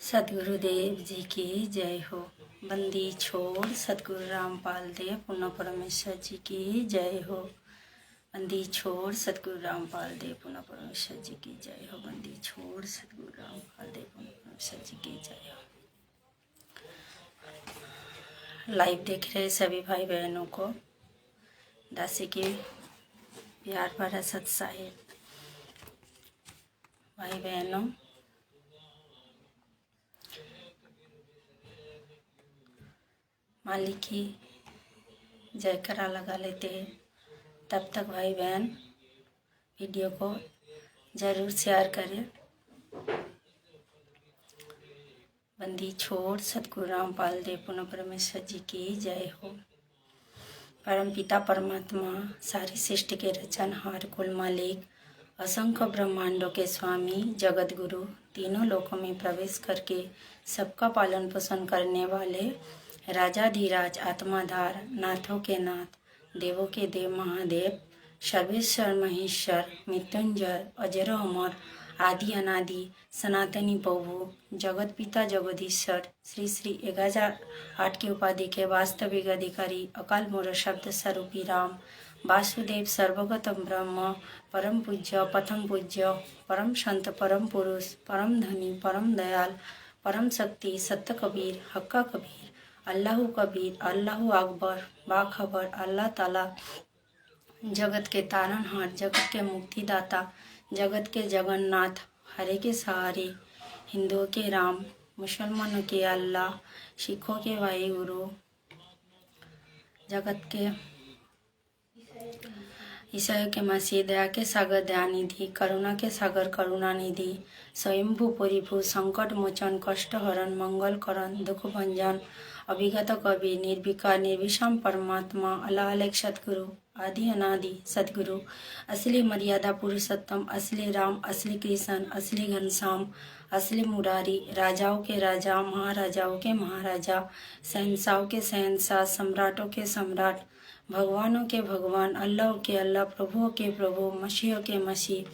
सदगुरुदेव जी की जय हो। बंदी छोड़ सदगुरु रामपाल देव पुनः परमेश्वर जी की जय हो। बंदी छोड़ सदगुरु रामपाल देव पुनः परमेश्वर जी की जय हो। बंदी छोड़ सदगुरु रामपाल देव पुनः परमेश्वर जी की जय हो। लाइव देख रहे सभी भाई बहनों को दासी की प्यार भरा सत साहिब। भाई बहनों, मालिक की जयकारा लगा लेते हैं। तब तक भाई बहन वीडियो को ज़रूर शेयर करें। बंदी छोड़ सतगुरु रामपाल देव पुनः परमेश्वर जी की जय हो। परम पिता परमात्मा सारी सृष्टि के रचनहार कुल मालिक असंख्य ब्रह्मांडों के स्वामी जगत गुरु तीनों लोकों में प्रवेश करके सबका पालन पोषण करने वाले राजाधिराज आत्माधार नाथों के नाथ देवों के देव महादेव सर्वेश्वर महेश्वर मृत्युंजय अजर अमर आदि अनादि सनातनी प्रभु जगत पिता जगदीश्वर श्री श्री 1008 की उपाधि के वास्तविक अधिकारी अकाल मूर्त शब्द स्वरूपी राम वासुदेव सर्वगतम ब्रह्म परम पूज्य प्रथम पूज्य परम संत परम पुरुष परम धनी परम दयाल परम शक्ति सत्य कबीर हक्का कबीर अल्लाह कबीर अल्लाह अकबर बाखबर अल्लाह ताला जगत के तारनहार जगत के मुक्तिदाता जगत के जगन्नाथ हरे के सहारे हिंदुओं के राम मुसलमानों के अल्लाह सिखों के वाहिगुरु जगत के ईसाइयों के मसीह दया के सागर दयानिधि करुणा के सागर करुणानिधि स्वयंभू परिभू संकट मोचन कष्ट हरण मंगल करण दुख भंजन अभिगत कवि निर्विकार निर्विषम परमात्मा अल्लाह अलग सतगुरु आदि अनादि सतगुरु असली मर्यादा पुरुषोत्तम असली राम असली कृष्ण असली घनश्याम असली मुरारी राजाओं के राजा महाराजाओं के महाराजा शहंशाहों के शहंशाह सम्राटों के सम्राट भगवानों के भगवान अल्लाह के अल्लाह प्रभुओं के प्रभु मसीहों के मसीह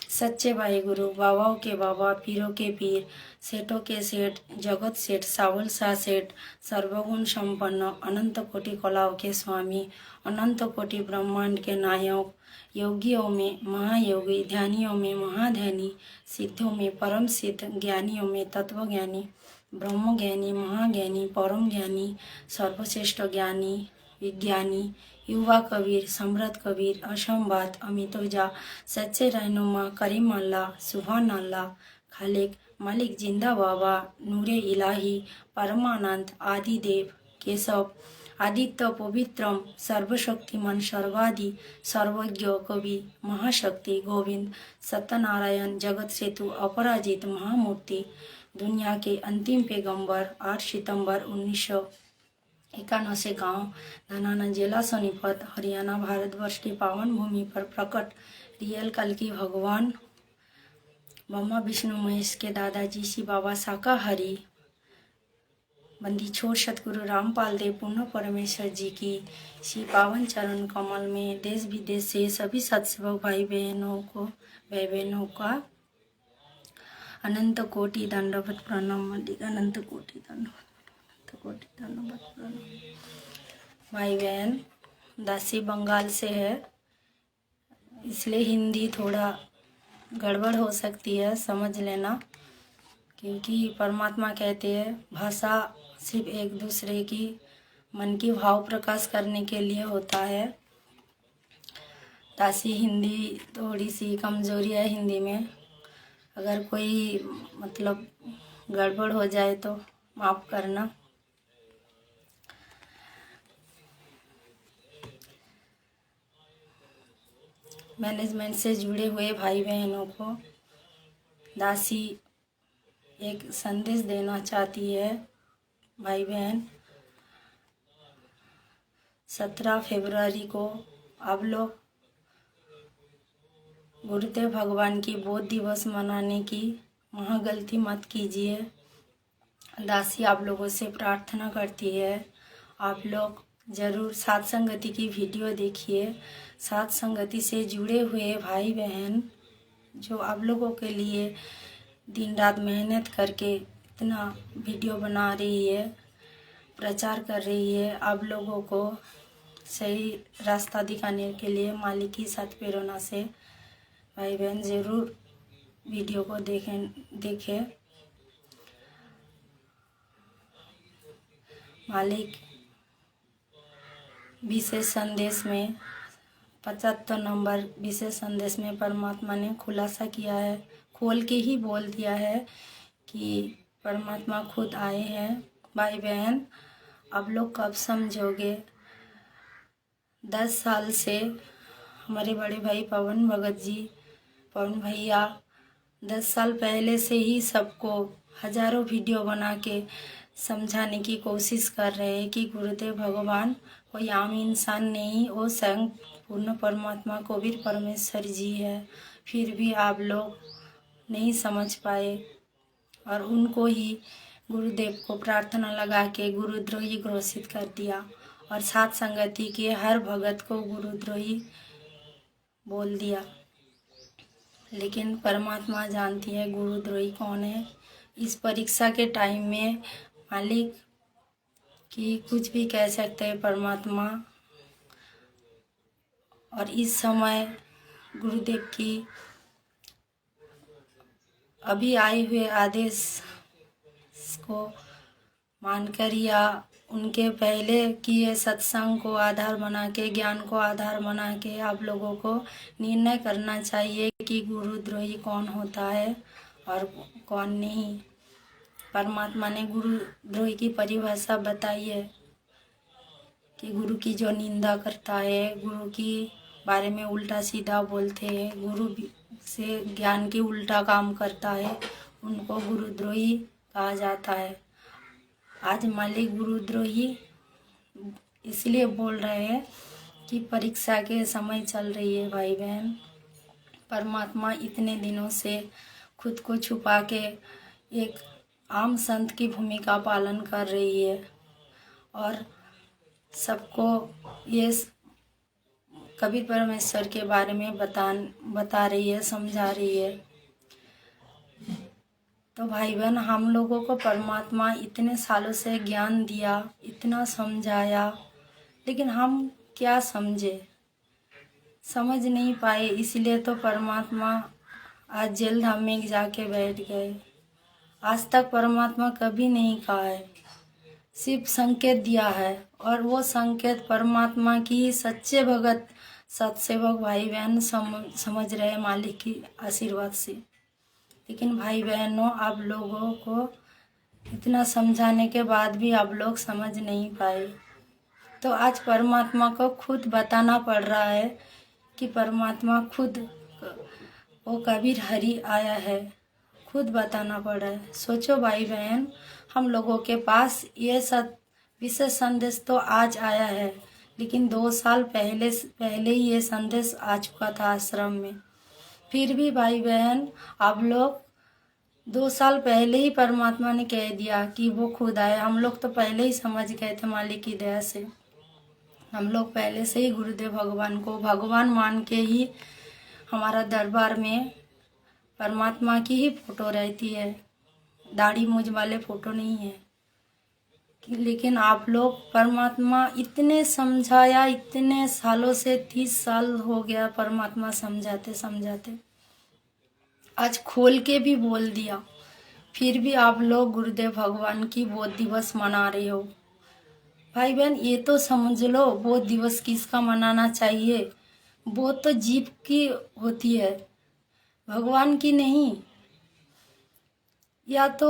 सच्चे वाहिगुरु बाबाओं के बाबा पीरों के पीर सेठों के सेठ जगत सेठ सावल शाह सेठ सर्वगुण संपन्न अनंत कोटि कलाओं के स्वामी अनंत कोटि ब्रह्मांड के नायक योगियों में महायोगी ध्यानियों में महाध्यानी सिद्धों में परम सिद्ध ज्ञानियों में तत्वज्ञानी ब्रह्म ज्ञानी महाज्ञानी परम ज्ञानी सर्वश्रेष्ठ ज्ञानी विज्ञानी युवा कबीर सम्राट कबीर असंबाद अमितोजा सच्चे रहनुमा करीम अल्लाह सुभान अल्लाह खालिक मालिक जिंदा बाबा नूरे इलाही परमानंद आदि देव केशव आदित्य पवित्रम सर्वशक्तिमान सर्वादि सर्वज्ञ कवि महाशक्ति गोविंद सत्यनारायण जगत सेतु अपराजित महामूर्ति दुनिया के अंतिम पैगंबर 8 सितंबर 1991 गांव धनाना जिला सोनीपत हरियाणा भारतवर्ष की पावन भूमि पर प्रकट रियल कल की भगवान ब्रह्मा विष्णु महेश के दादाजी श्री बाबा शाकाहारी बंदी छोड़ सतगुरु रामपाल देव पुनः परमेश्वर जी की श्री पावन चरण कमल में देश विदेश से सभी सत्सेवक भाई बहनों का अनंत कोटि दंडवत प्रणाम। अनंत कोटि दंडवत प्रणाम। भाई बहन दासी बंगाल से है, इसलिए हिंदी थोड़ा गड़बड़ हो सकती है, समझ लेना। क्योंकि परमात्मा कहते हैं भाषा सिर्फ एक दूसरे की मन की भाव प्रकाश करने के लिए होता है। दासी हिंदी थोड़ी सी कमजोरी है हिंदी में, अगर कोई मतलब गड़बड़ हो जाए तो माफ़ करना। मैनेजमेंट से जुड़े हुए भाई बहनों को दासी एक संदेश देना चाहती है। भाई बहन 17 फरवरी को आप लोग गुरुदेव भगवान की बोध दिवस मनाने की महागलती मत कीजिए। दासी आप लोगों से प्रार्थना करती है, आप लोग ज़रूर साथ संगति की वीडियो देखिए। साथ संगति से जुड़े हुए भाई बहन जो आप लोगों के लिए दिन रात मेहनत करके इतना वीडियो बना रही है, प्रचार कर रही है, आप लोगों को सही रास्ता दिखाने के लिए मालिक की सात प्रेरणा से भाई बहन ज़रूर वीडियो को देखें। मालिक विशेष संदेश में 75 नंबर विशेष संदेश में परमात्मा ने खुलासा किया है, खोल के ही बोल दिया है कि परमात्मा खुद आए हैं। भाई बहन, आप लोग कब समझोगे? 10 साल से हमारे बड़े भाई पवन भगत जी, पवन भैया 10 साल पहले से ही सबको हजारों वीडियो बना के समझाने की कोशिश कर रहे हैं कि गुरुदेव भगवान कोई आम इंसान नहीं, वो स्वयं पूर्ण परमात्मा कबीर परमेश्वर जी है। फिर भी आप लोग नहीं समझ पाए और उनको ही गुरुदेव को प्रार्थना लगा के गुरुद्रोही घोषित कर दिया और साथ संगति के हर भगत को गुरुद्रोही बोल दिया। लेकिन परमात्मा जानती है गुरुद्रोही कौन है। इस परीक्षा के टाइम में मालिक की कुछ भी कह सकते हैं परमात्मा, और इस समय गुरुदेव की अभी आए हुए आदेश को मानकर या उनके पहले किए सत्संग को आधार बना के, ज्ञान को आधार बना के आप लोगों को निर्णय करना चाहिए कि गुरुद्रोही कौन होता है और कौन नहीं। परमात्मा ने गुरुद्रोही की परिभाषा बताई है कि गुरु की जो निंदा करता है, गुरु की बारे में उल्टा सीधा बोलते हैं, गुरु से ज्ञान की उल्टा काम करता है, उनको गुरुद्रोही कहा जाता है। आज मालिक गुरुद्रोही इसलिए बोल रहे हैं कि परीक्षा के समय चल रही है। भाई बहन, परमात्मा इतने दिनों से खुद को छुपा के एक आम संत की भूमिका पालन कर रही है और सबको ये कबीर परमेश्वर के बारे में बता रही है, समझा रही है। तो भाई बहन, हम लोगों को परमात्मा इतने सालों से ज्ञान दिया, इतना समझाया, लेकिन हम क्या समझे, समझ नहीं पाए। इसलिए तो परमात्मा आज जेल धाम में जाके बैठ गए। आज तक परमात्मा कभी नहीं कहा है, सिर्फ संकेत दिया है, और वो संकेत परमात्मा की सच्चे भगत सत्सेवक भाई बहन समझ रहे मालिक की आशीर्वाद से। लेकिन भाई बहनों, आप लोगों को इतना समझाने के बाद भी आप लोग समझ नहीं पाए। तो आज परमात्मा को खुद बताना पड़ रहा है कि परमात्मा खुद वो कबीर हरि आया है, खुद बताना पड़ रहा है। सोचो भाई बहन, हम लोगों के पास ये सब विशेष संदेश तो आज आया है, लेकिन 2 साल पहले ही ये संदेश आ चुका था आश्रम में। फिर भी भाई बहन, आप लोग 2 साल पहले ही परमात्मा ने कह दिया कि वो खुद आए। हम लोग तो पहले ही समझ गए थे मालिक की दया से। हम लोग पहले से ही गुरुदेव भगवान को भगवान मान के ही हमारा दरबार में परमात्मा की ही फोटो रहती है, दाढ़ी मूंछ वाले फोटो नहीं है। लेकिन आप लोग परमात्मा इतने समझाया, इतने सालों से 30 साल हो गया परमात्मा समझाते समझाते, आज खोल के भी बोल दिया, फिर भी आप लोग गुरुदेव भगवान की बोध दिवस मना रहे हो। भाई बहन, ये तो समझ लो बोध दिवस किसका मनाना चाहिए। बोध तो जीव की होती है, भगवान की नहीं। या तो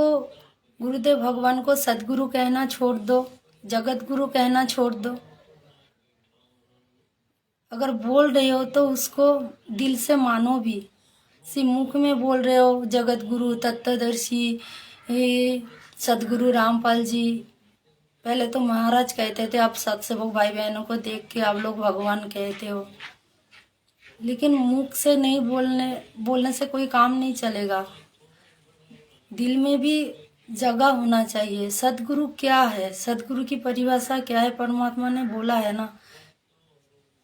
गुरुदेव भगवान को सदगुरु कहना छोड़ दो, जगत गुरु कहना छोड़ दो। अगर बोल रहे हो तो उसको दिल से मानो भी। सिर्फ मुख में बोल रहे हो जगत गुरु तत्वदर्शी सदगुरु रामपाल जी, पहले तो महाराज कहते थे, अब सत्सेवक भाई बहनों को देख के आप लोग भगवान कहते हो। लेकिन मुख से नहीं बोलने से कोई काम नहीं चलेगा, दिल में भी जगह होना चाहिए। सदगुरु क्या है, सदगुरु की परिभाषा क्या है? परमात्मा ने बोला है ना,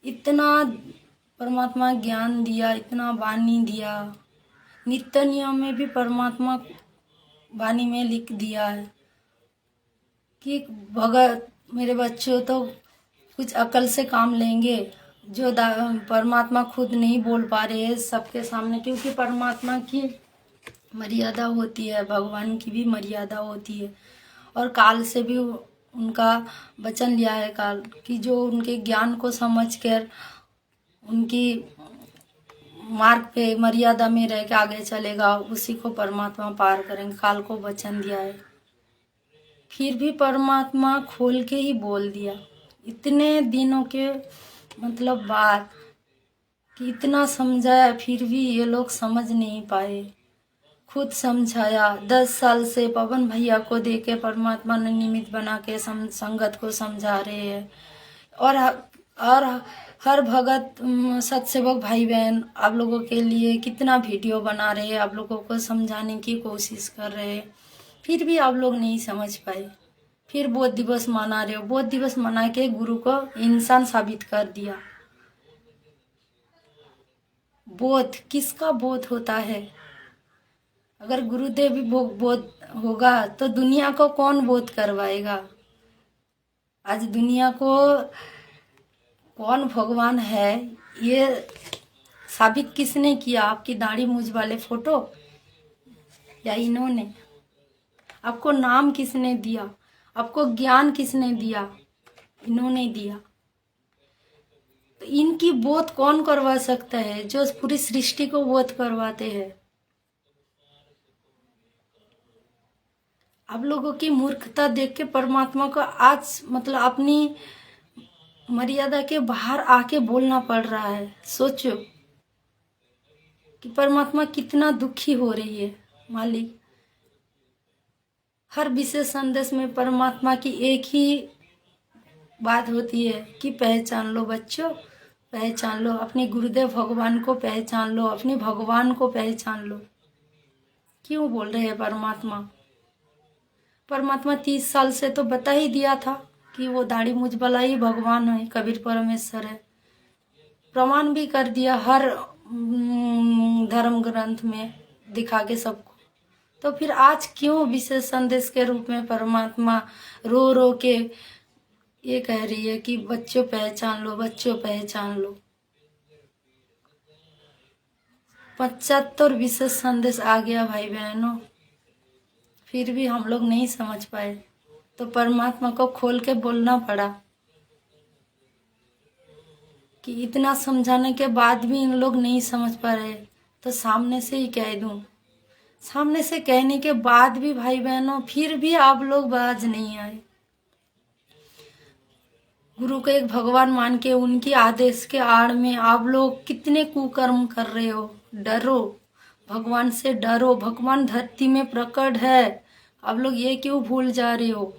इतना परमात्मा ज्ञान दिया, इतना वाणी दिया। नित्य नियम में भी परमात्मा वाणी में लिख दिया है कि भगत मेरे बच्चों तो कुछ अकल से काम लेंगे, जो परमात्मा खुद नहीं बोल पा रहे हैं सबके सामने, क्योंकि परमात्मा की मर्यादा होती है, भगवान की भी मर्यादा होती है। और काल से भी उनका वचन लिया है काल कि जो उनके ज्ञान को समझकर उनकी मार्ग पे मर्यादा में रह के आगे चलेगा, उसी को परमात्मा पार करेंगे, काल को वचन दिया है। फिर भी परमात्मा खोल के ही बोल दिया, इतने दिनों के मतलब बाद कि इतना समझाया फिर भी ये लोग समझ नहीं पाए। खुद समझाया, 10 साल से पवन भैया को देके परमात्मा ने निमित्त बना के संगत को समझा रहे हैं। और हर भगत सत्सेवक भाई बहन आप लोगों के लिए कितना वीडियो बना रहे हैं, आप लोगों को समझाने की कोशिश कर रहे हैं, फिर भी आप लोग नहीं समझ पाए। फिर बोध दिवस मना रहे हो, बोध दिवस मना के गुरु को इंसान साबित कर दिया। बोध किसका बोध होता है? अगर गुरुदेव भी बोध होगा तो दुनिया को कौन बोध करवाएगा? आज दुनिया को कौन भगवान है ये साबित किसने किया? आपकी दाढ़ी मूंछ वाले फोटो या इन्होंने? आपको नाम किसने दिया? आपको ज्ञान किसने दिया? इन्होंने दिया। तो इनकी बोध कौन करवा सकता है? जो पूरी सृष्टि को बोध करवाते हैं। आप लोगों की मूर्खता देख के परमात्मा को आज मतलब अपनी मर्यादा के बाहर आके बोलना पड़ रहा है। सोचो कि परमात्मा कितना दुखी हो रही है। मालिक, हर विशेष संदेश में परमात्मा की एक ही बात होती है कि पहचान लो बच्चों, पहचान लो अपने गुरुदेव भगवान को, पहचान लो अपने भगवान को, पहचान लो। क्यों बोल रहे हैं परमात्मा? परमात्मा 30 साल से तो बता ही दिया था कि वो दाढ़ी मूंछ वाला ही भगवान है, कबीर परमेश्वर है। प्रमाण भी कर दिया हर धर्म ग्रंथ में दिखा के सबको। तो फिर आज क्यों विशेष संदेश के रूप में परमात्मा रो रो के ये कह रही है कि बच्चों पहचान लो, बच्चों पहचान लो? 75 विशेष संदेश आ गया भाई बहनों, फिर भी हम लोग नहीं समझ पाए। तो परमात्मा को खोल के बोलना पड़ा कि इतना समझाने के बाद भी इन लोग नहीं समझ पा रहे, तो सामने से ही कह दूं। सामने से कहने के बाद भी भाई बहनों फिर भी आप लोग बाज नहीं आए। गुरु को एक भगवान मान के उनकी आदेश के आड़ में आप लोग कितने कुकर्म कर रहे हो। डरो, भगवान से डरो। भगवान धरती में प्रकट है, आप लोग ये क्यों भूल जा रहे हो?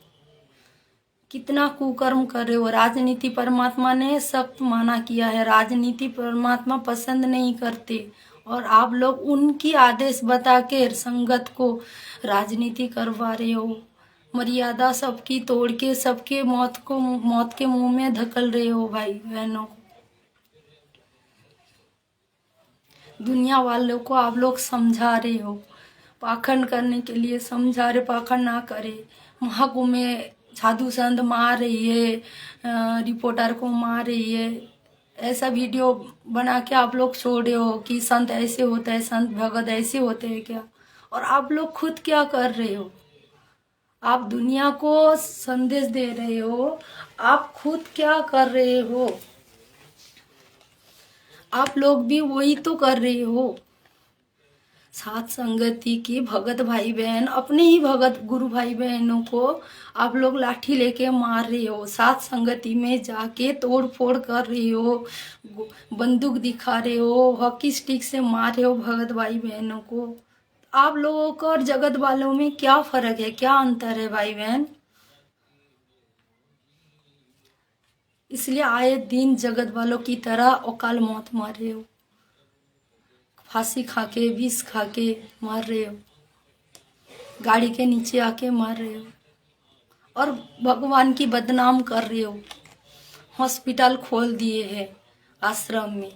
कितना कुकर्म कर रहे हो। राजनीति परमात्मा ने सख्त मना किया है, राजनीति परमात्मा पसंद नहीं करते, और आप लोग उनकी आदेश बता के संगत को राजनीति करवा रहे हो। मर्यादा सबकी तोड़ के सबके मौत के मुंह में धकल रहे हो भाई बहनों। दुनिया वालों को आप लोग समझा रहे हो, पाखंड करने के लिए समझा रहे, पाखंड ना करे। महाकुंभ में साधु संत मार रही है, रिपोर्टर को मार रही है, ऐसा वीडियो बना के आप लोग छोड़ रहे हो कि संत ऐसे होता है, संत भगत ऐसे होते हैं क्या? और आप लोग खुद क्या कर रहे हो? आप दुनिया को संदेश दे रहे हो, आप खुद क्या कर रहे हो? आप लोग भी वही तो कर रहे हो। साथ संगति की भगत भाई बहन, अपने ही भगत गुरु भाई बहनों को आप लोग लाठी लेके मार रहे हो। साथ संगति में जाके तोड़ फोड़ कर रहे हो, बंदूक दिखा रहे हो, हॉकी स्टिक से मार रहे हो भगत भाई बहनों को। आप लोगों को और जगत वालों में क्या फर्क है, क्या अंतर है भाई बहन? इसलिए आए दिन जगत वालों की तरह अकाल मौत मार रहे हो, फांसी खा के, विष खा के मार रहे हो, गाड़ी के नीचे आके मार रहे हो, और भगवान की बदनाम कर रहे हो। हॉस्पिटल खोल दिए हैं आश्रम में,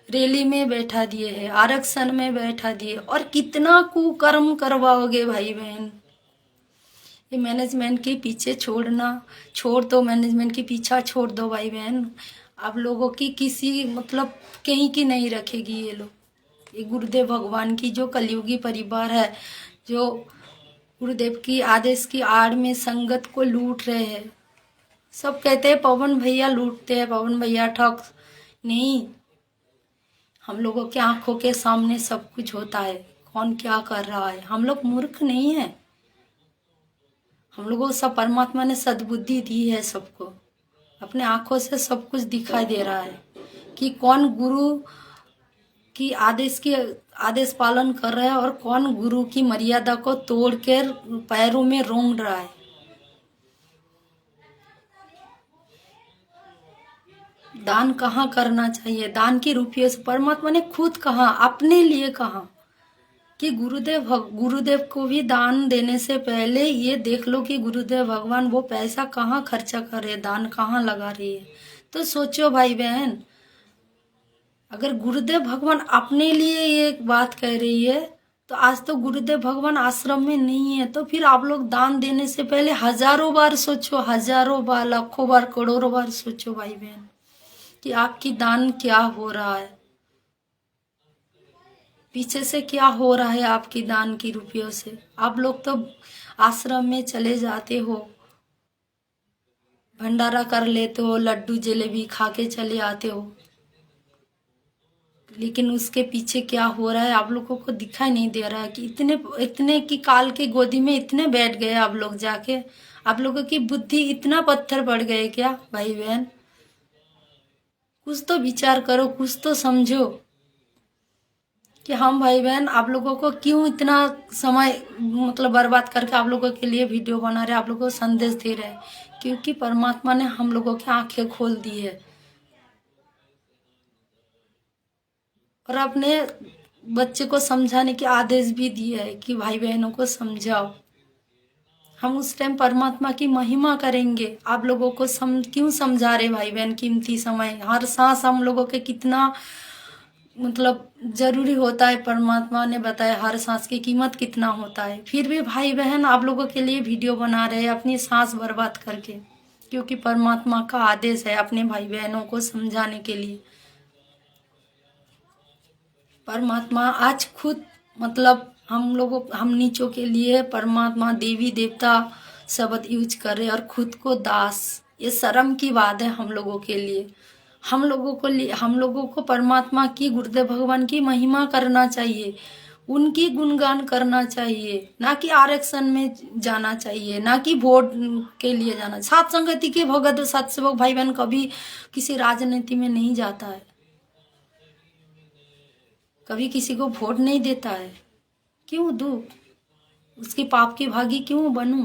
रैली में बैठा दिए है, आरक्षण में बैठा दिए, और कितना कुकर्म करवाओगे भाई बहन। ये मैनेजमेंट के पीछे छोड़ दो, मैनेजमेंट के पीछा छोड़ दो भाई बहन। आप लोगों की किसी मतलब कहीं की नहीं रखेगी ये लोग। ये गुरुदेव भगवान की जो कलयुगी परिवार है, जो गुरुदेव की आदेश की आड़ में संगत को लूट रहे हैं। सब कहते हैं पवन भैया लूटते हैं, पवन भैया ठग। नहीं, हम लोगों की आंखों के सामने सब कुछ होता है, कौन क्या कर रहा है। हम लोग मूर्ख नहीं है, हम लोगों को सब परमात्मा ने सद्बुद्धि दी है। सबको अपने आंखों से सब कुछ दिखाई दे रहा है कि कौन गुरु की आदेश पालन कर रहा है और कौन गुरु की मर्यादा को तोड़कर पैरों में रोंग रहा है। दान कहाँ करना चाहिए, दान की रुपये से परमात्मा ने खुद कहा, अपने लिए कहा कि गुरुदेव को भी दान देने से पहले ये देख लो कि गुरुदेव भगवान वो पैसा कहाँ खर्चा कर रहे, दान कहाँ लगा रही है। तो सोचो भाई बहन, अगर गुरुदेव भगवान अपने लिए ये बात कह रही है तो आज तो गुरुदेव भगवान आश्रम में नहीं है, तो फिर आप लोग दान देने से पहले हजारों बार सोचो, हजारों बार, लाखों बार, करोड़ों बार सोचो भाई बहन कि आपकी दान क्या हो रहा है, पीछे से क्या हो रहा है आपकी दान की रुपयों से। आप लोग तो आश्रम में चले जाते हो, भंडारा कर लेते हो, लड्डू जलेबी खा के चले आते हो, लेकिन उसके पीछे क्या हो रहा है आप लोगों को दिखाई नहीं दे रहा है कि इतने की काल के गोदी में इतने बैठ गए आप लोग जाके। आप लोगों की बुद्धि इतना पत्थर पड़ गए क्या भाई बहन? कुछ तो विचार करो, कुछ तो समझो कि हम भाई बहन आप लोगों को क्यों इतना समय मतलब बर्बाद करके आप लोगों के लिए वीडियो बना रहे, आप लोगों को संदेश दे रहे हैं, क्योंकि परमात्मा ने हम लोगों की आंखें खोल दी है और अपने बच्चे को समझाने की आदेश भी दिया है कि भाई बहनों को समझाओ। हम उस टाइम परमात्मा की महिमा करेंगे। आप लोगों को क्यों समझा रहे भाई बहन? कीमती समय, हर सांस हम लोगों के कितना मतलब जरूरी होता है, परमात्मा ने बताया हर सांस की कीमत कितना होता है। फिर भी भाई बहन आप लोगों के लिए वीडियो बना रहे हैं अपनी सांस बर्बाद करके, क्योंकि परमात्मा का आदेश है अपने भाई बहनों को समझाने के लिए। परमात्मा आज खुद मतलब हम नीचों के लिए परमात्मा देवी देवता शब्द यूज कर रहे और खुद को दास। ये शर्म की बात है हम लोगों के लिए। हम लोगों को परमात्मा की, गुरुदेव भगवान की महिमा करना चाहिए, उनकी गुणगान करना चाहिए, ना कि आरक्षण में जाना चाहिए, ना कि वोट के लिए जाना। सात संगति के भगत सत्सेवक भाई बहन कभी किसी राजनीति में नहीं जाता है, कभी किसी को वोट नहीं देता है। क्यों दूं? उसकी पाप की भागी क्यों बनूं?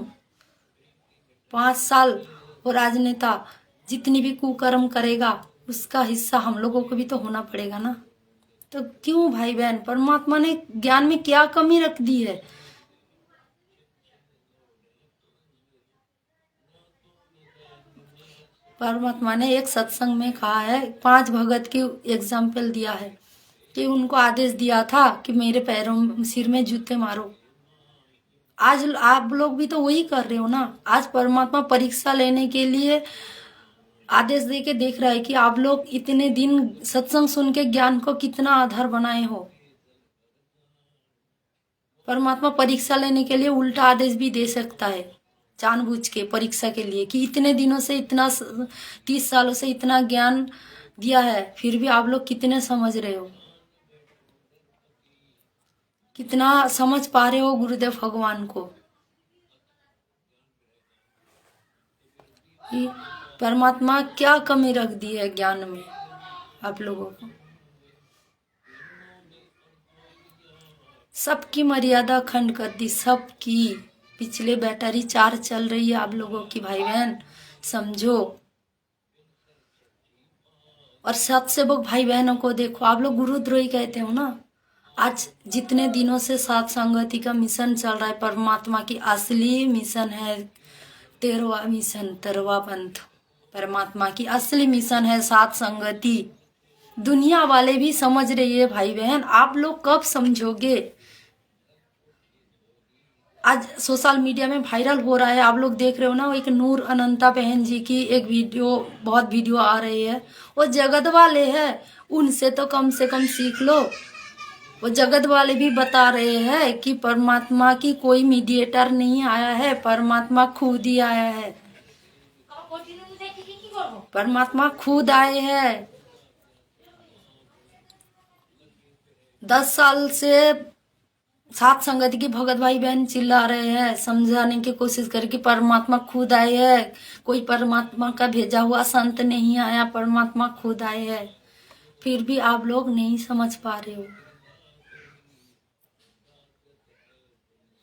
5 साल वो राजनेता जितनी भी कुकर्म करेगा उसका हिस्सा हम लोगों को भी तो होना पड़ेगा ना। तो क्यों भाई बहन? परमात्मा ने ज्ञान में क्या कमी रख दी है? परमात्मा ने एक सत्संग में कहा है, 5 भगत की एग्जाम्पल दिया है कि उनको आदेश दिया था कि मेरे पैरों सिर में जूते मारो। आज आप लोग भी तो वही कर रहे हो ना। आज परमात्मा परीक्षा लेने के लिए आदेश दे के देख रहा है कि आप लोग इतने दिन सत्संग सुन के ज्ञान को कितना आधार बनाए हो। परमात्मा परीक्षा लेने के लिए उल्टा आदेश भी दे सकता है जानबूझ के, परीक्षा के लिए, कि इतने दिनों से इतना 30 सालों से इतना ज्ञान दिया है, फिर भी आप लोग कितने समझ रहे हो, कितना समझ पा रहे हो गुरुदेव भगवान को। परमात्मा क्या कमी रख दी है ज्ञान में आप लोगों को? सबकी मर्यादा खंड कर दी, सबकी। पिछले बैटरी 4 चल रही है आप लोगों की भाई बहन, समझो। और सत्सेवक भाई बहनों को देखो, आप लोग गुरुद्रोही कहते हो ना। आज जितने दिनों से सात संगति का मिशन चल रहा है, परमात्मा की असली मिशन है 13वां मिशन, 13वां पंथ। परमात्मा की असली मिशन है सात संगति। दुनिया वाले भी समझ रही है भाई बहन, आप लोग कब समझोगे। आज सोशल मीडिया में वायरल हो रहा है, आप लोग देख रहे हो ना, एक नूर अनंता बहन जी की एक वीडियो, बहुत वीडियो आ रही है। वो जगत वाले हैं, उनसे तो कम से कम सीख लो। वो जगत वाले भी बता रहे हैं कि परमात्मा की कोई मीडिएटर नहीं आया है, परमात्मा खुद ही आया है। परमात्मा खुद आए हैं। 10 साल से सात संगति की भगत भाई बहन चिल्ला रहे हैं, समझाने की कोशिश कर कि परमात्मा खुद आए हैं, कोई परमात्मा का भेजा हुआ संत नहीं आया, परमात्मा खुद आए हैं। फिर भी आप लोग नहीं समझ पा रहे हो।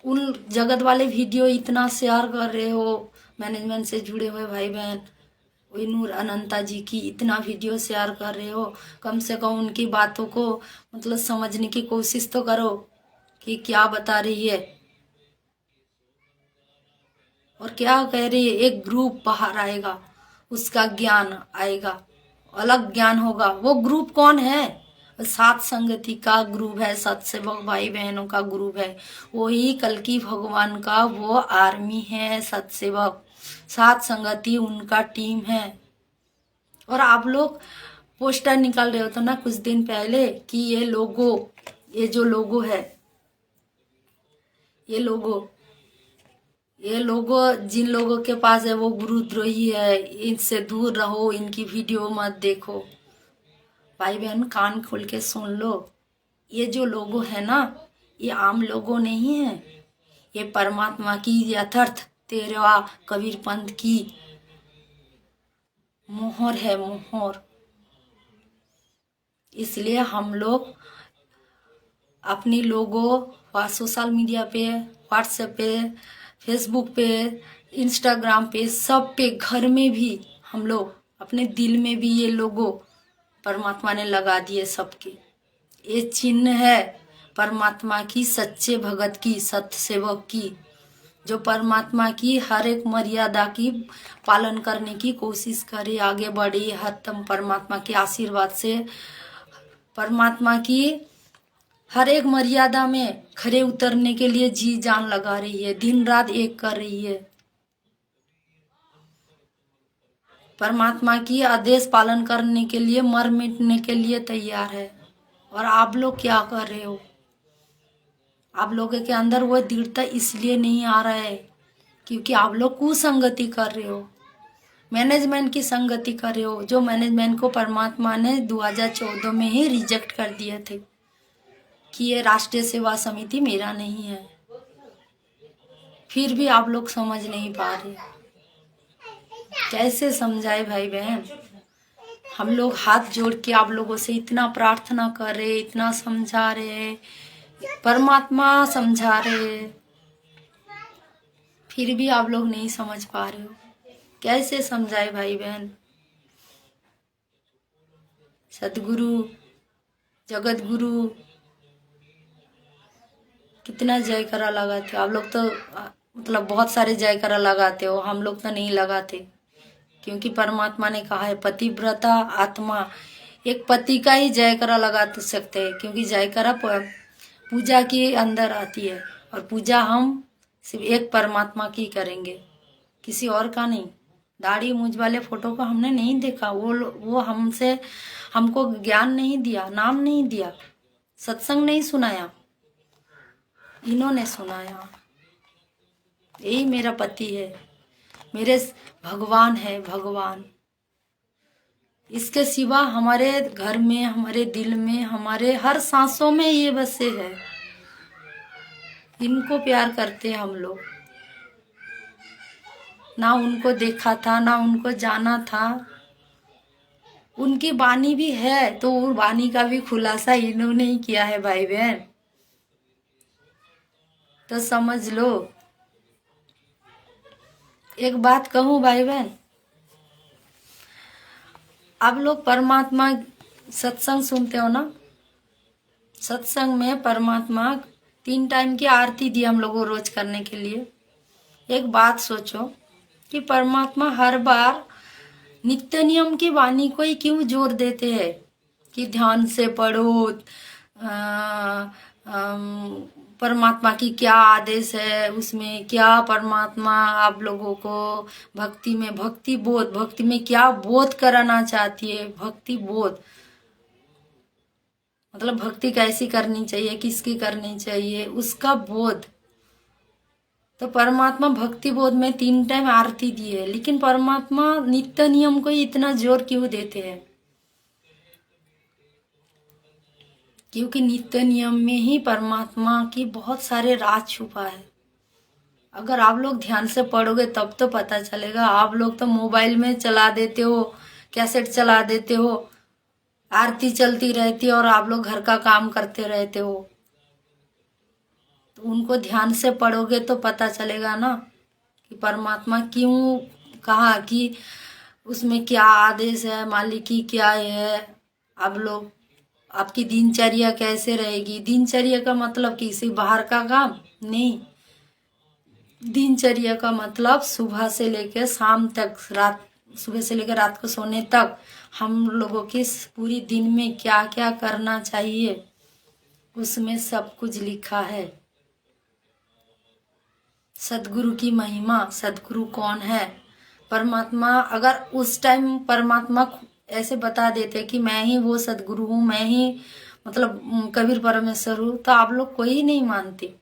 उन जगत वाले वीडियो इतना शेयर कर रहे हो, मैनेजमेंट से जुड़े हुए भाई बहन, वही नूर अनंता जी की इतना वीडियो शेयर कर रहे हो, कम से कम उनकी बातों को मतलब समझने की कोशिश तो करो कि क्या बता रही है और क्या कह रही है। एक ग्रुप बाहर आएगा, उसका ज्ञान आएगा, अलग ज्ञान होगा। वो ग्रुप कौन है? सात संगति का ग्रुप है, सत्सेवक भाई बहनों का ग्रुप है। वही कल की भगवान का वो आर्मी है, सत्सेवक। सात संगति उनका टीम है। और आप लोग पोस्टर निकाल रहे हो तो ना कुछ दिन पहले कि ये लोगो, ये जो लोगो है, ये लोगो जिन लोगों के पास है वो गुरुद्रोही है, इनसे दूर रहो, इनकी वीडियो मत देखो। भाई बहन कान खोल के सुन लो, ये जो लोगो है ना, ये आम लोगो नहीं है, ये परमात्मा की यथार्थ तेरवा कबीर पंथ की मोहर है, मोहर। इसलिए हम लोग अपनी लोगो सोशल मीडिया पे, व्हाट्सएप पे, फेसबुक पे, इंस्टाग्राम पे, सब पे, घर में भी हम लोग अपने दिल में भी ये लोगो परमात्मा ने लगा दिए सबके। ये चिन्ह है परमात्मा की, सच्चे भगत की, सत्य सेवक की, जो परमात्मा की हर एक मर्यादा की पालन करने की कोशिश करे, आगे बढ़े, हर परमात्मा के आशीर्वाद से परमात्मा की हर एक मर्यादा में खरे उतरने के लिए जी जान लगा रही है, दिन रात एक कर रही है। परमात्मा की आदेश पालन करने के लिए मर मिटने के लिए तैयार है। और आप लोग क्या कर रहे हो? आप लोगों के अंदर वो दृढ़ता इसलिए नहीं आ रहा है क्योंकि आप लोग कुसंगति कर रहे हो, मैनेजमेंट की संगति कर रहे हो, जो मैनेजमेंट को परमात्मा ने 2014 में ही रिजेक्ट कर दिए थे कि ये राष्ट्रीय सेवा समिति मेरा नहीं है। फिर भी आप लोग समझ नहीं पा रहे। कैसे समझाए भाई बहन? हम लोग हाथ जोड़ के आप लोगों से इतना प्रार्थना कर रहे, इतना समझा रहे, परमात्मा समझा रहे, फिर भी आप लोग नहीं समझ पा रहे हो। कैसे समझाए भाई बहन? सदगुरु, जगत गुरु कितना जयकारा लगाते हो आप लोग, तो मतलब बहुत सारे जयकारा लगाते हो, हम लोग तो नहीं लगाते क्योंकि परमात्मा ने कहा है पतिव्रता आत्मा, एक पति का ही जयकारा लगा सकते हैं क्योंकि जयकारा पूजा के अंदर आती है और पूजा हम सिर्फ एक परमात्मा की करेंगे, किसी और का नहीं। दाढ़ी मूंछ वाले फोटो को हमने नहीं देखा, वो हमको ज्ञान नहीं दिया, नाम नहीं दिया, सत्संग नहीं सुनाया, इन्होंने सुनाया। यही मेरा पति है, मेरे भगवान है, भगवान। इसके सिवा हमारे घर में, हमारे दिल में, हमारे हर सांसों में ये बसे है। इनको प्यार करते हैं हम लोग। ना उनको देखा था, ना उनको जाना था। उनकी वाणी भी है तो वो वाणी का भी खुलासा इन्होंने ही किया है भाई बहन, तो समझ लो। एक बात कहूँ भाई बहन, आप लोग परमात्मा सत्संग सुनते हो ना, सत्संग में परमात्मा 3 टाइम की आरती दी हम लोगों को रोज करने के लिए। एक बात सोचो कि परमात्मा हर बार नित्य नियम की वाणी को ही क्यों जोर देते हैं? कि ध्यान से पढ़ो, अ, अम, परमात्मा की क्या आदेश है, उसमें क्या परमात्मा आप लोगों को भक्ति में, भक्ति बोध, भक्ति में क्या बोध कराना चाहती है, भक्ति बोध मतलब भक्ति कैसी करनी चाहिए, किसकी करनी चाहिए, उसका बोध। तो परमात्मा भक्ति बोध में 3 टाइम आरती दी है, लेकिन परमात्मा नित्य नियम को ही इतना जोर क्यों देते हैं? क्योंकि नित्य नियम में ही परमात्मा की बहुत सारे राज छुपा है। अगर आप लोग ध्यान से पढ़ोगे तब तो पता चलेगा। आप लोग तो मोबाइल में चला देते हो, कैसेट चला देते हो, आरती चलती रहती है और आप लोग घर का काम करते रहते हो। तो उनको ध्यान से पढ़ोगे तो पता चलेगा ना कि परमात्मा क्यों कहा, कि उसमें क्या आदेश है, मालिक की क्या है। आप लोग, आपकी दिनचर्या कैसे रहेगी? दिनचर्या का मतलब किसी बाहर का काम नहीं। दिनचर्या का मतलब सुबह से लेकर शाम तक, रात, सुबह से लेकर रात को सोने तक हम लोगों की पूरी दिन में क्या क्या करना चाहिए, उसमें सब कुछ लिखा है। सदगुरु की महिमा, सदगुरु कौन है? परमात्मा, अगर उस टाइम परमात्मा ऐसे बता देते कि मैं ही वो सदगुरु हूँ, मैं ही मतलब कबीर परमेश्वर हूँ, तो आप लोग कोई नहीं मानते,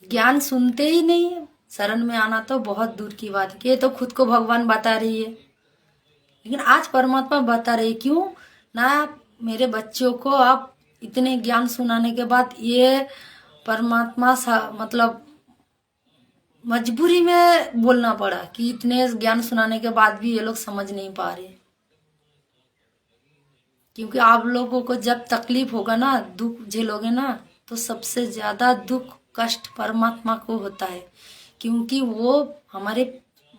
ज्ञान सुनते ही नहीं है। शरण में आना तो बहुत दूर की बात है, कि ये तो खुद को भगवान बता रही है। लेकिन आज परमात्मा बता रही, क्यों ना मेरे बच्चों को आप इतने ज्ञान सुनाने के बाद ये परमात्मा मतलब मजबूरी में बोलना पड़ा कि इतने ज्ञान सुनाने के बाद भी ये लोग समझ नहीं पा रहे। क्योंकि आप लोगों को जब तकलीफ होगा ना, दुख झेलोगे ना, तो सबसे ज्यादा दुख कष्ट परमात्मा को होता है। क्योंकि वो हमारे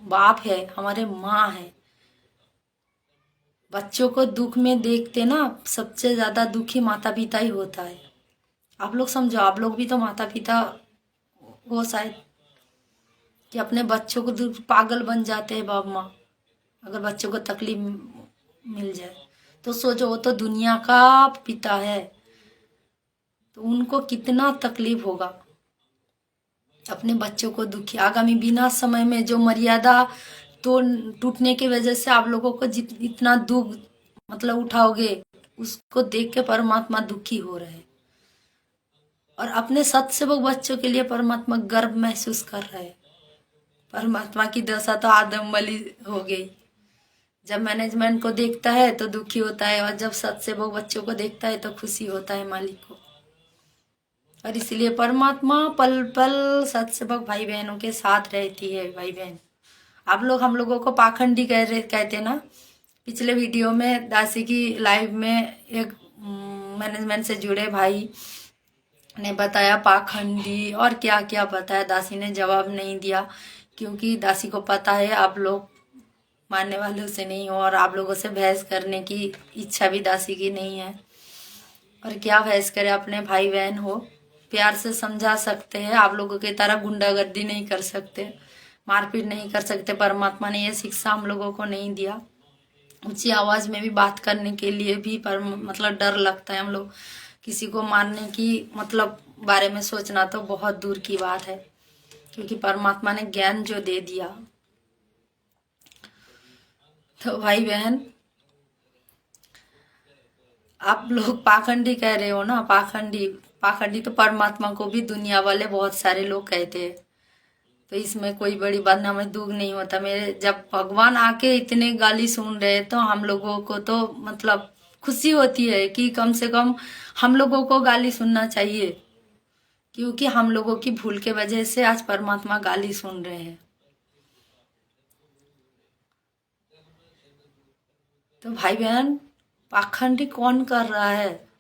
बाप है, हमारे माँ है। बच्चों को दुख में देखते ना, सबसे ज्यादा दुखी माता पिता ही होता है। आप लोग समझो, आप लोग भी तो माता पिता हो शायद, कि अपने बच्चों को दुख, पागल बन जाते हैं बाप माँ अगर बच्चों को तकलीफ मिल जाए। तो सोचो, वो तो दुनिया का पिता है, तो उनको कितना तकलीफ होगा अपने बच्चों को दुखी। आगामी बिना समय में जो मर्यादा तो टूटने की वजह से आप लोगों को इतना दुख मतलब उठाओगे, उसको देख के परमात्मा दुखी हो रहे हैं। और अपने सत्सेवक बच्चों के लिए परमात्मा गर्व महसूस कर रहे हैं। परमात्मा की दशा तो आदम वाली हो गई। जब मैनेजमेंट को देखता है तो दुखी होता है, और जब सत्सेवक बच्चों को देखता है तो खुशी होता है मालिक को। और इसलिए परमात्मा पल पल सत्सेवक भाई बहनों के साथ रहती है। भाई बहन, आप लोग हम लोगों को पाखंडी कहते ना। पिछले वीडियो में दासी की लाइव में एक मैनेजमेंट से जुड़े भाई ने बताया पाखंडी और क्या क्या बताया। दासी ने जवाब नहीं दिया, क्योंकि दासी को पता है आप लोग मानने वालों से नहीं हो, और आप लोगों से बहस करने की इच्छा भी दासी की नहीं है। और क्या बहस करे, अपने भाई बहन हो, प्यार से समझा सकते हैं। आप लोगों की तरह गुंडागर्दी नहीं कर सकते, मारपीट नहीं कर सकते। परमात्मा ने ये शिक्षा हम लोगों को नहीं दिया। ऊंची आवाज में भी बात करने के लिए भी मतलब डर लगता है। हम लोग किसी को मारने की मतलब बारे में सोचना तो बहुत दूर की बात है, क्योंकि परमात्मा ने ज्ञान जो दे दिया। तो भाई बहन, आप लोग पाखंडी कह रहे हो ना, पाखंडी पाखंडी तो परमात्मा को भी दुनिया वाले बहुत सारे लोग कहते हैं। तो इसमें कोई बड़ी बात ना, हमें दुख नहीं होता। मेरे जब भगवान आके इतने गाली सुन रहे तो हम लोगों को तो मतलब खुशी होती है कि कम से कम हम लोगों को गाली सुनना चाहिए, क्योंकि हम लोगों की भूल के वजह से आज परमात्मा गाली सुन रहे हैं। तो भाई बहन, पाखंडी कौन कर रहा है?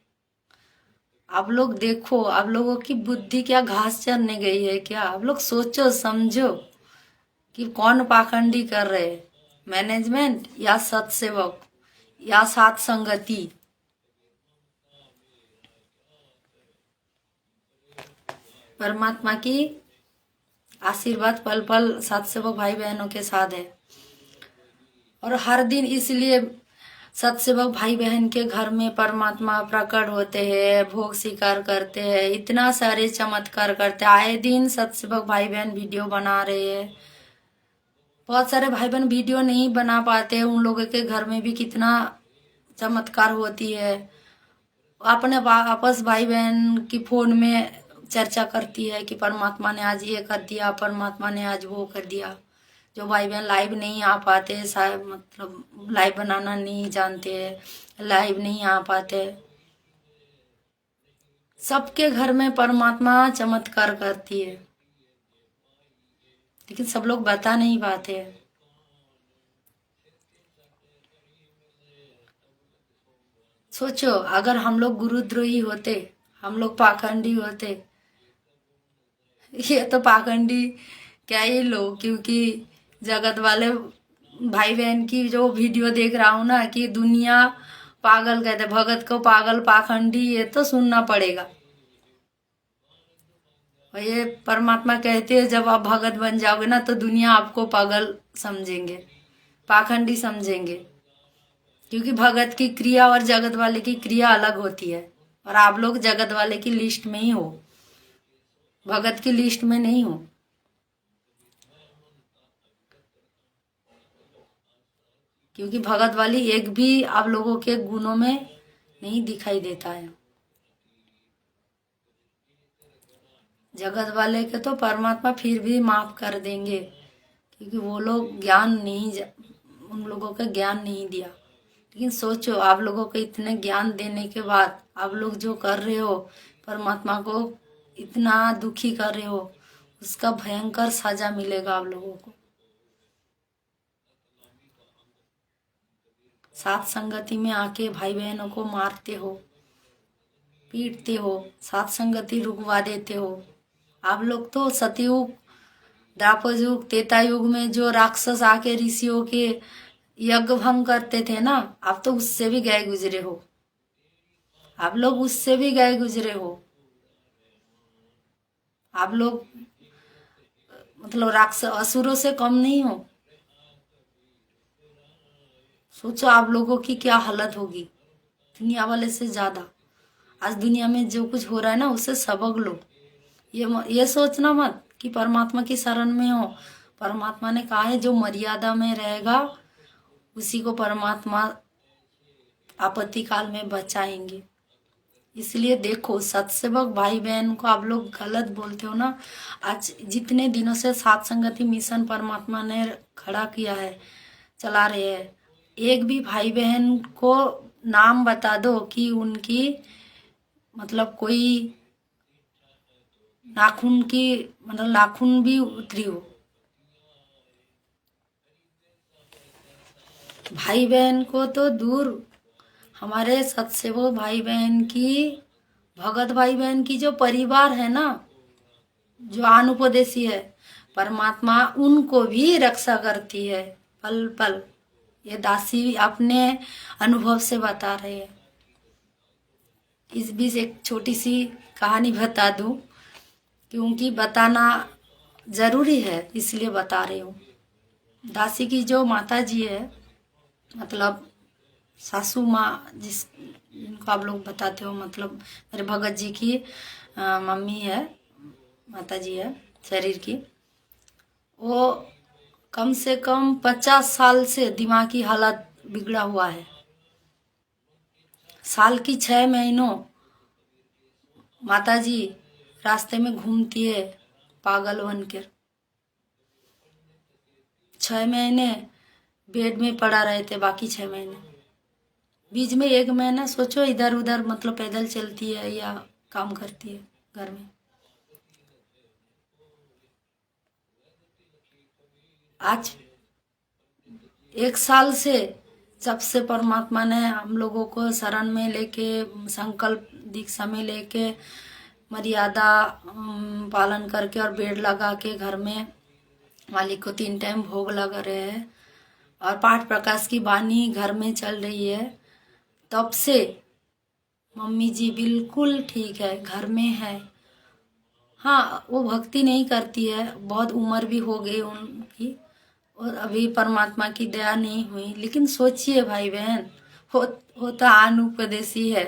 आप लोग देखो, आप लोगों की बुद्धि क्या घास चरने गई है क्या? आप लोग सोचो समझो कि कौन पाखंडी कर रहे हैं, मैनेजमेंट या सत्सेवक या साथ संगति? परमात्मा की आशीर्वाद पल पल सत्सेवक भाई बहनों के साथ है। और हर दिन इसलिए सत्सेवक भाई बहन के घर में परमात्मा प्रकट होते हैं, भोग स्वीकार करते हैं, इतना सारे चमत्कार करते हैं। आए दिन सत्सेवक भाई बहन वीडियो बना रहे हैं। बहुत सारे भाई बहन वीडियो नहीं बना पाते, उन लोगों के घर में भी कितना चमत्कार होती है। अपने आपस भाई बहन की फोन में चर्चा करती है कि परमात्मा ने आज ये कर दिया, परमात्मा ने आज वो कर दिया। जो भाई बहन लाइव नहीं आ पाते, शायद मतलब लाइव बनाना नहीं जानते, लाइव नहीं आ पाते, सबके घर में परमात्मा चमत्कार करती है, लेकिन सब लोग बता नहीं पाते। सोचो, अगर हम लोग गुरुद्रोही होते, हम लोग पाखंडी होते, ये तो पाखंडी क्या ही लो, क्योंकि जगत वाले भाई बहन की जो वीडियो देख रहा हूं ना कि दुनिया पागल कहते, भगत को पागल पाखंडी, ये तो सुनना पड़ेगा। और ये परमात्मा कहते हैं जब आप भगत बन जाओगे ना तो दुनिया आपको पागल समझेंगे, पाखंडी समझेंगे, क्योंकि भगत की क्रिया और जगत वाले की क्रिया अलग होती है। और आप लोग जगत वाले की लिस्ट में ही हो, भगत की लिस्ट में नहीं हो। क्योंकि भगत वाली एक भी आप लोगों के गुणों में नहीं दिखाई देता है। जगत वाले के तो परमात्मा फिर भी माफ कर देंगे, क्योंकि वो लोग ज्ञान नहीं, उन लोगों का ज्ञान नहीं दिया। लेकिन सोचो, आप लोगों को इतने ज्ञान देने के बाद आप लोग जो कर रहे हो, परमात्मा को इतना दुखी कर रहे हो, उसका भयंकर सजा मिलेगा आप लोगों को। साथ संगति में आके भाई बहनों को मारते हो, पीटते हो, साथ संगति रुकवा देते हो। आप लोग तो सतयुग, द्वापर युग, त्रेता युग में जो राक्षस आके ऋषियों के यज्ञ भंग करते थे ना, आप तो उससे भी गए गुजरे हो, आप लोग उससे भी गए गुजरे हो। आप लोग मतलब राक्षस असुरों से कम नहीं हो। सोचो आप लोगों की क्या हालत होगी, दुनिया वाले से ज्यादा। आज दुनिया में जो कुछ हो रहा है ना, उससे सबक लो। ये सोचना मत कि परमात्मा की शरण में हो। परमात्मा ने कहा है जो मर्यादा में रहेगा उसी को परमात्मा आपत्ति काल में बचाएंगे। इसलिए देखो, सत्सेवक भाई बहन को आप लोग गलत बोलते हो ना। आज जितने दिनों से सात संगति मिशन परमात्मा ने खड़ा किया है, चला रहे हैं, एक भी भाई बहन को नाम बता दो कि उनकी मतलब कोई नाखून की मतलब नाखून भी उतरी हो। भाई बहन को तो दूर, हमारे सत्सेवक भाई बहन की, भगत भाई बहन की जो परिवार है ना, जो अनुपदेशी है, परमात्मा उनको भी रक्षा करती है पल पल। ये दासी अपने अनुभव से बता रहे हैं। इस बीच एक छोटी सी कहानी बता दूं, क्योंकि बताना जरूरी है, इसलिए बता रही हूँ। दासी की जो माता जी है, मतलब सासू माँ जिनको आप लोग बताते हो, मतलब मेरे भगत जी की मम्मी है, माता जी है शरीर की, वो कम से कम 50 साल से दिमागी हालत बिगड़ा हुआ है। साल की 6 महीनों माता जी रास्ते में घूमती है पागल बनकर। 6 महीने बेड में पड़ा रहे थे, बाकी 6 महीने, बीच में 1 महीना सोचो इधर उधर मतलब पैदल चलती है या काम करती है घर में। आज 1 साल से जब से परमात्मा ने हम लोगों को शरण में लेके, संकल्प दीक्षा में लेके, मर्यादा पालन करके और बेड लगा के घर में मालिक को 3 टाइम भोग लगा रहे हैं और पाठ प्रकाश की वाणी घर में चल रही है, तब से मम्मी जी बिल्कुल ठीक है, घर में है। हाँ, वो भक्ति नहीं करती है, बहुत उम्र भी हो गई उनकी और अभी परमात्मा की दया नहीं हुई। लेकिन सोचिए भाई बहन, हो, होता अनुपदेशी है।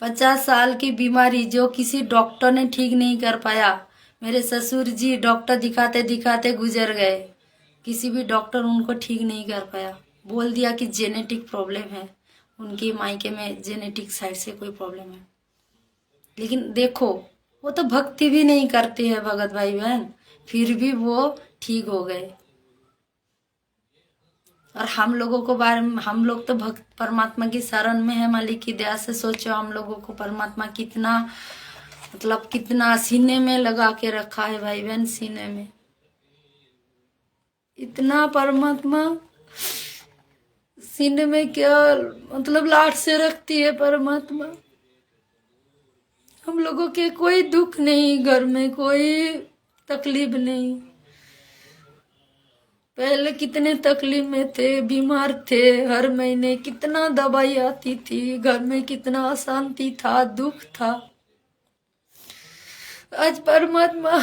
50 साल की बीमारी जो किसी डॉक्टर ने ठीक नहीं कर पाया। मेरे ससुर जी डॉक्टर दिखाते दिखाते गुजर गए, किसी भी डॉक्टर उनको ठीक नहीं कर पाया। बोल दिया कि जेनेटिक प्रॉब्लम है, उनकी मायके में जेनेटिक साइड से कोई प्रॉब्लम है। लेकिन देखो, वो तो भक्ति भी नहीं करते हैं भगत भाई बहन, फिर भी वो ठीक हो गए। और हम लोगों को बारे में, हम लोग तो भक्त परमात्मा की शरण में है। मालिक की दया से सोचो हम लोगों को परमात्मा कितना, मतलब कितना सीने में लगा के रखा है भाई बहन, सीने में इतना परमात्मा सीने में क्या मतलब लाड से रखती है परमात्मा। हम लोगों के कोई दुख नहीं, घर में कोई तकलीफ नहीं। पहले कितने तकलीफ में थे, बीमार थे, हर महीने कितना दवाई आती थी, घर में कितना अशांति था, दुख था। आज परमात्मा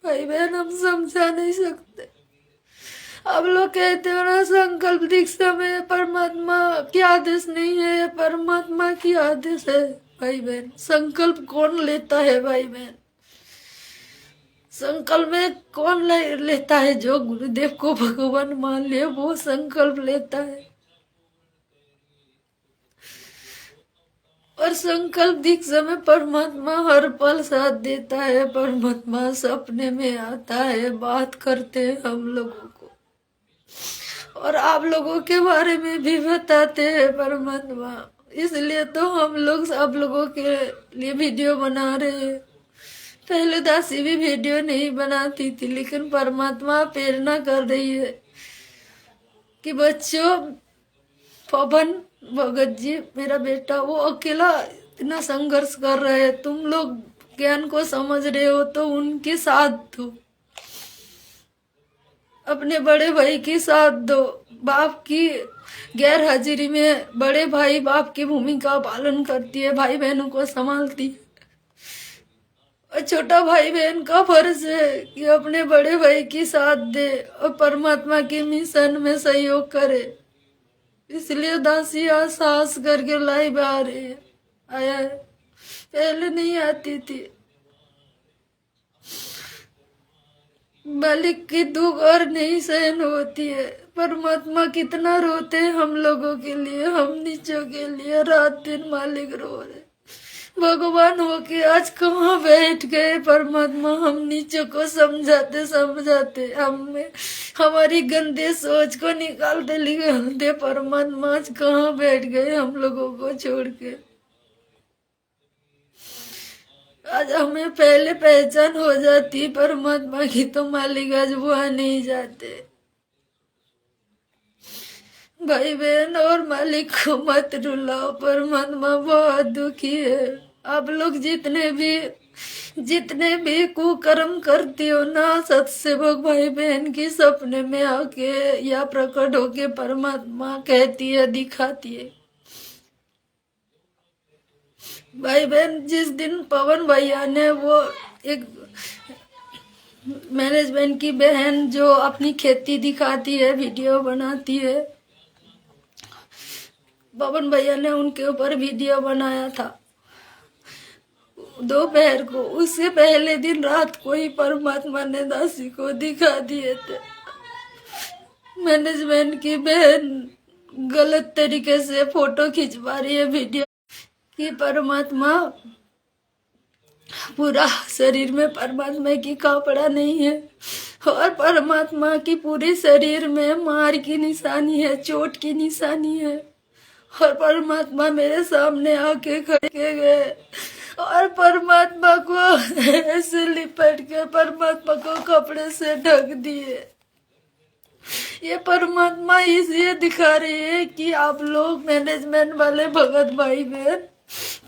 भाई बहन हम समझा नहीं सकते। आप लोग कहते हो ना संकल्प दीक्षा में परमात्मा की आदेश नहीं है, परमात्मा की आदेश है। भाई बहन संकल्प कौन लेता है भाई बहन? संकल्प में कौन लेता है? जो गुरुदेव को भगवान मान ले वो संकल्प लेता है। और संकल्प दीक्षा में परमात्मा हर पल साथ देता है। परमात्मा सपने में आता है, बात करते हैं हम लोगों को, और आप लोगों के बारे में भी बताते हैं परमात्मा। इसलिए तो हम लोग आप लोगों के लिए वीडियो बना रहे हैं। पहले दासी भी वीडियो नहीं बनाती थी, लेकिन परमात्मा प्रेरणा कर रही है कि बच्चों, पवन भगत जी मेरा बेटा वो अकेला इतना संघर्ष कर रहे हैं, तुम लोग ज्ञान को समझ रहे हो तो उनके साथ दो, अपने बड़े भाई के साथ दो। बाप की गैर हाजिरी में बड़े भाई बाप की भूमिका पालन करती है, भाई बहनों को संभालती है। और छोटा भाई बहन का फर्ज है कि अपने बड़े भाई की साथ दे और परमात्मा के मिशन में सहयोग करे। इसलिए दासी आज साहस करके लाइव आ रही है, आया है, पहले नहीं आती थी। मालिक की दुख और नहीं सहन होती है। परमात्मा कितना रोते हैं हम लोगों के लिए, हम नीचों के लिए, रात दिन मालिक रो रहे। भगवान होके आज कहाँ बैठ गए परमात्मा, हम नीचों को समझाते समझाते हमें हमारी गंदे सोच को निकालते परमात्मा आज कहाँ बैठ गए हम लोगों को छोड़ के। आज हमें पहले पहचान हो जाती परमात्मा की तो मालिक आज वहां नहीं जाते। भाई बहन और मालिक को मत रुलाओ, परमात्मा बहुत दुखी है। आप लोग जितने भी कुकर्म करते हो ना, सत्सेवक भाई बहन की सपने में आके या प्रकट होके परमात्मा कहती है, दिखाती है। भाई बहन जिस दिन पवन भैया ने वो एक मैनेजमेंट की बहन जो अपनी खेती दिखाती है, वीडियो बनाती है, पवन भैया ने उनके ऊपर वीडियो बनाया था दोपहर को। उससे पहले दिन रात को ही परमात्मा ने दासी को दिखा दिए थे। मैनेजमेंट की बहन गलत तरीके से फोटो खिंचवा रही है, वीडियो कि परमात्मा पूरा शरीर में परमात्मा की कपड़ा नहीं है, और परमात्मा की पूरे शरीर में मार की निशानी है, चोट की निशानी है। और परमात्मा मेरे सामने आके खड़े गए और परमात्मा को ऐसे लिपट के परमात्मा को कपड़े से ढक दिए। ये परमात्मा इसलिए दिखा रही है कि आप लोग मैनेजमेंट वाले भगत भाई बहन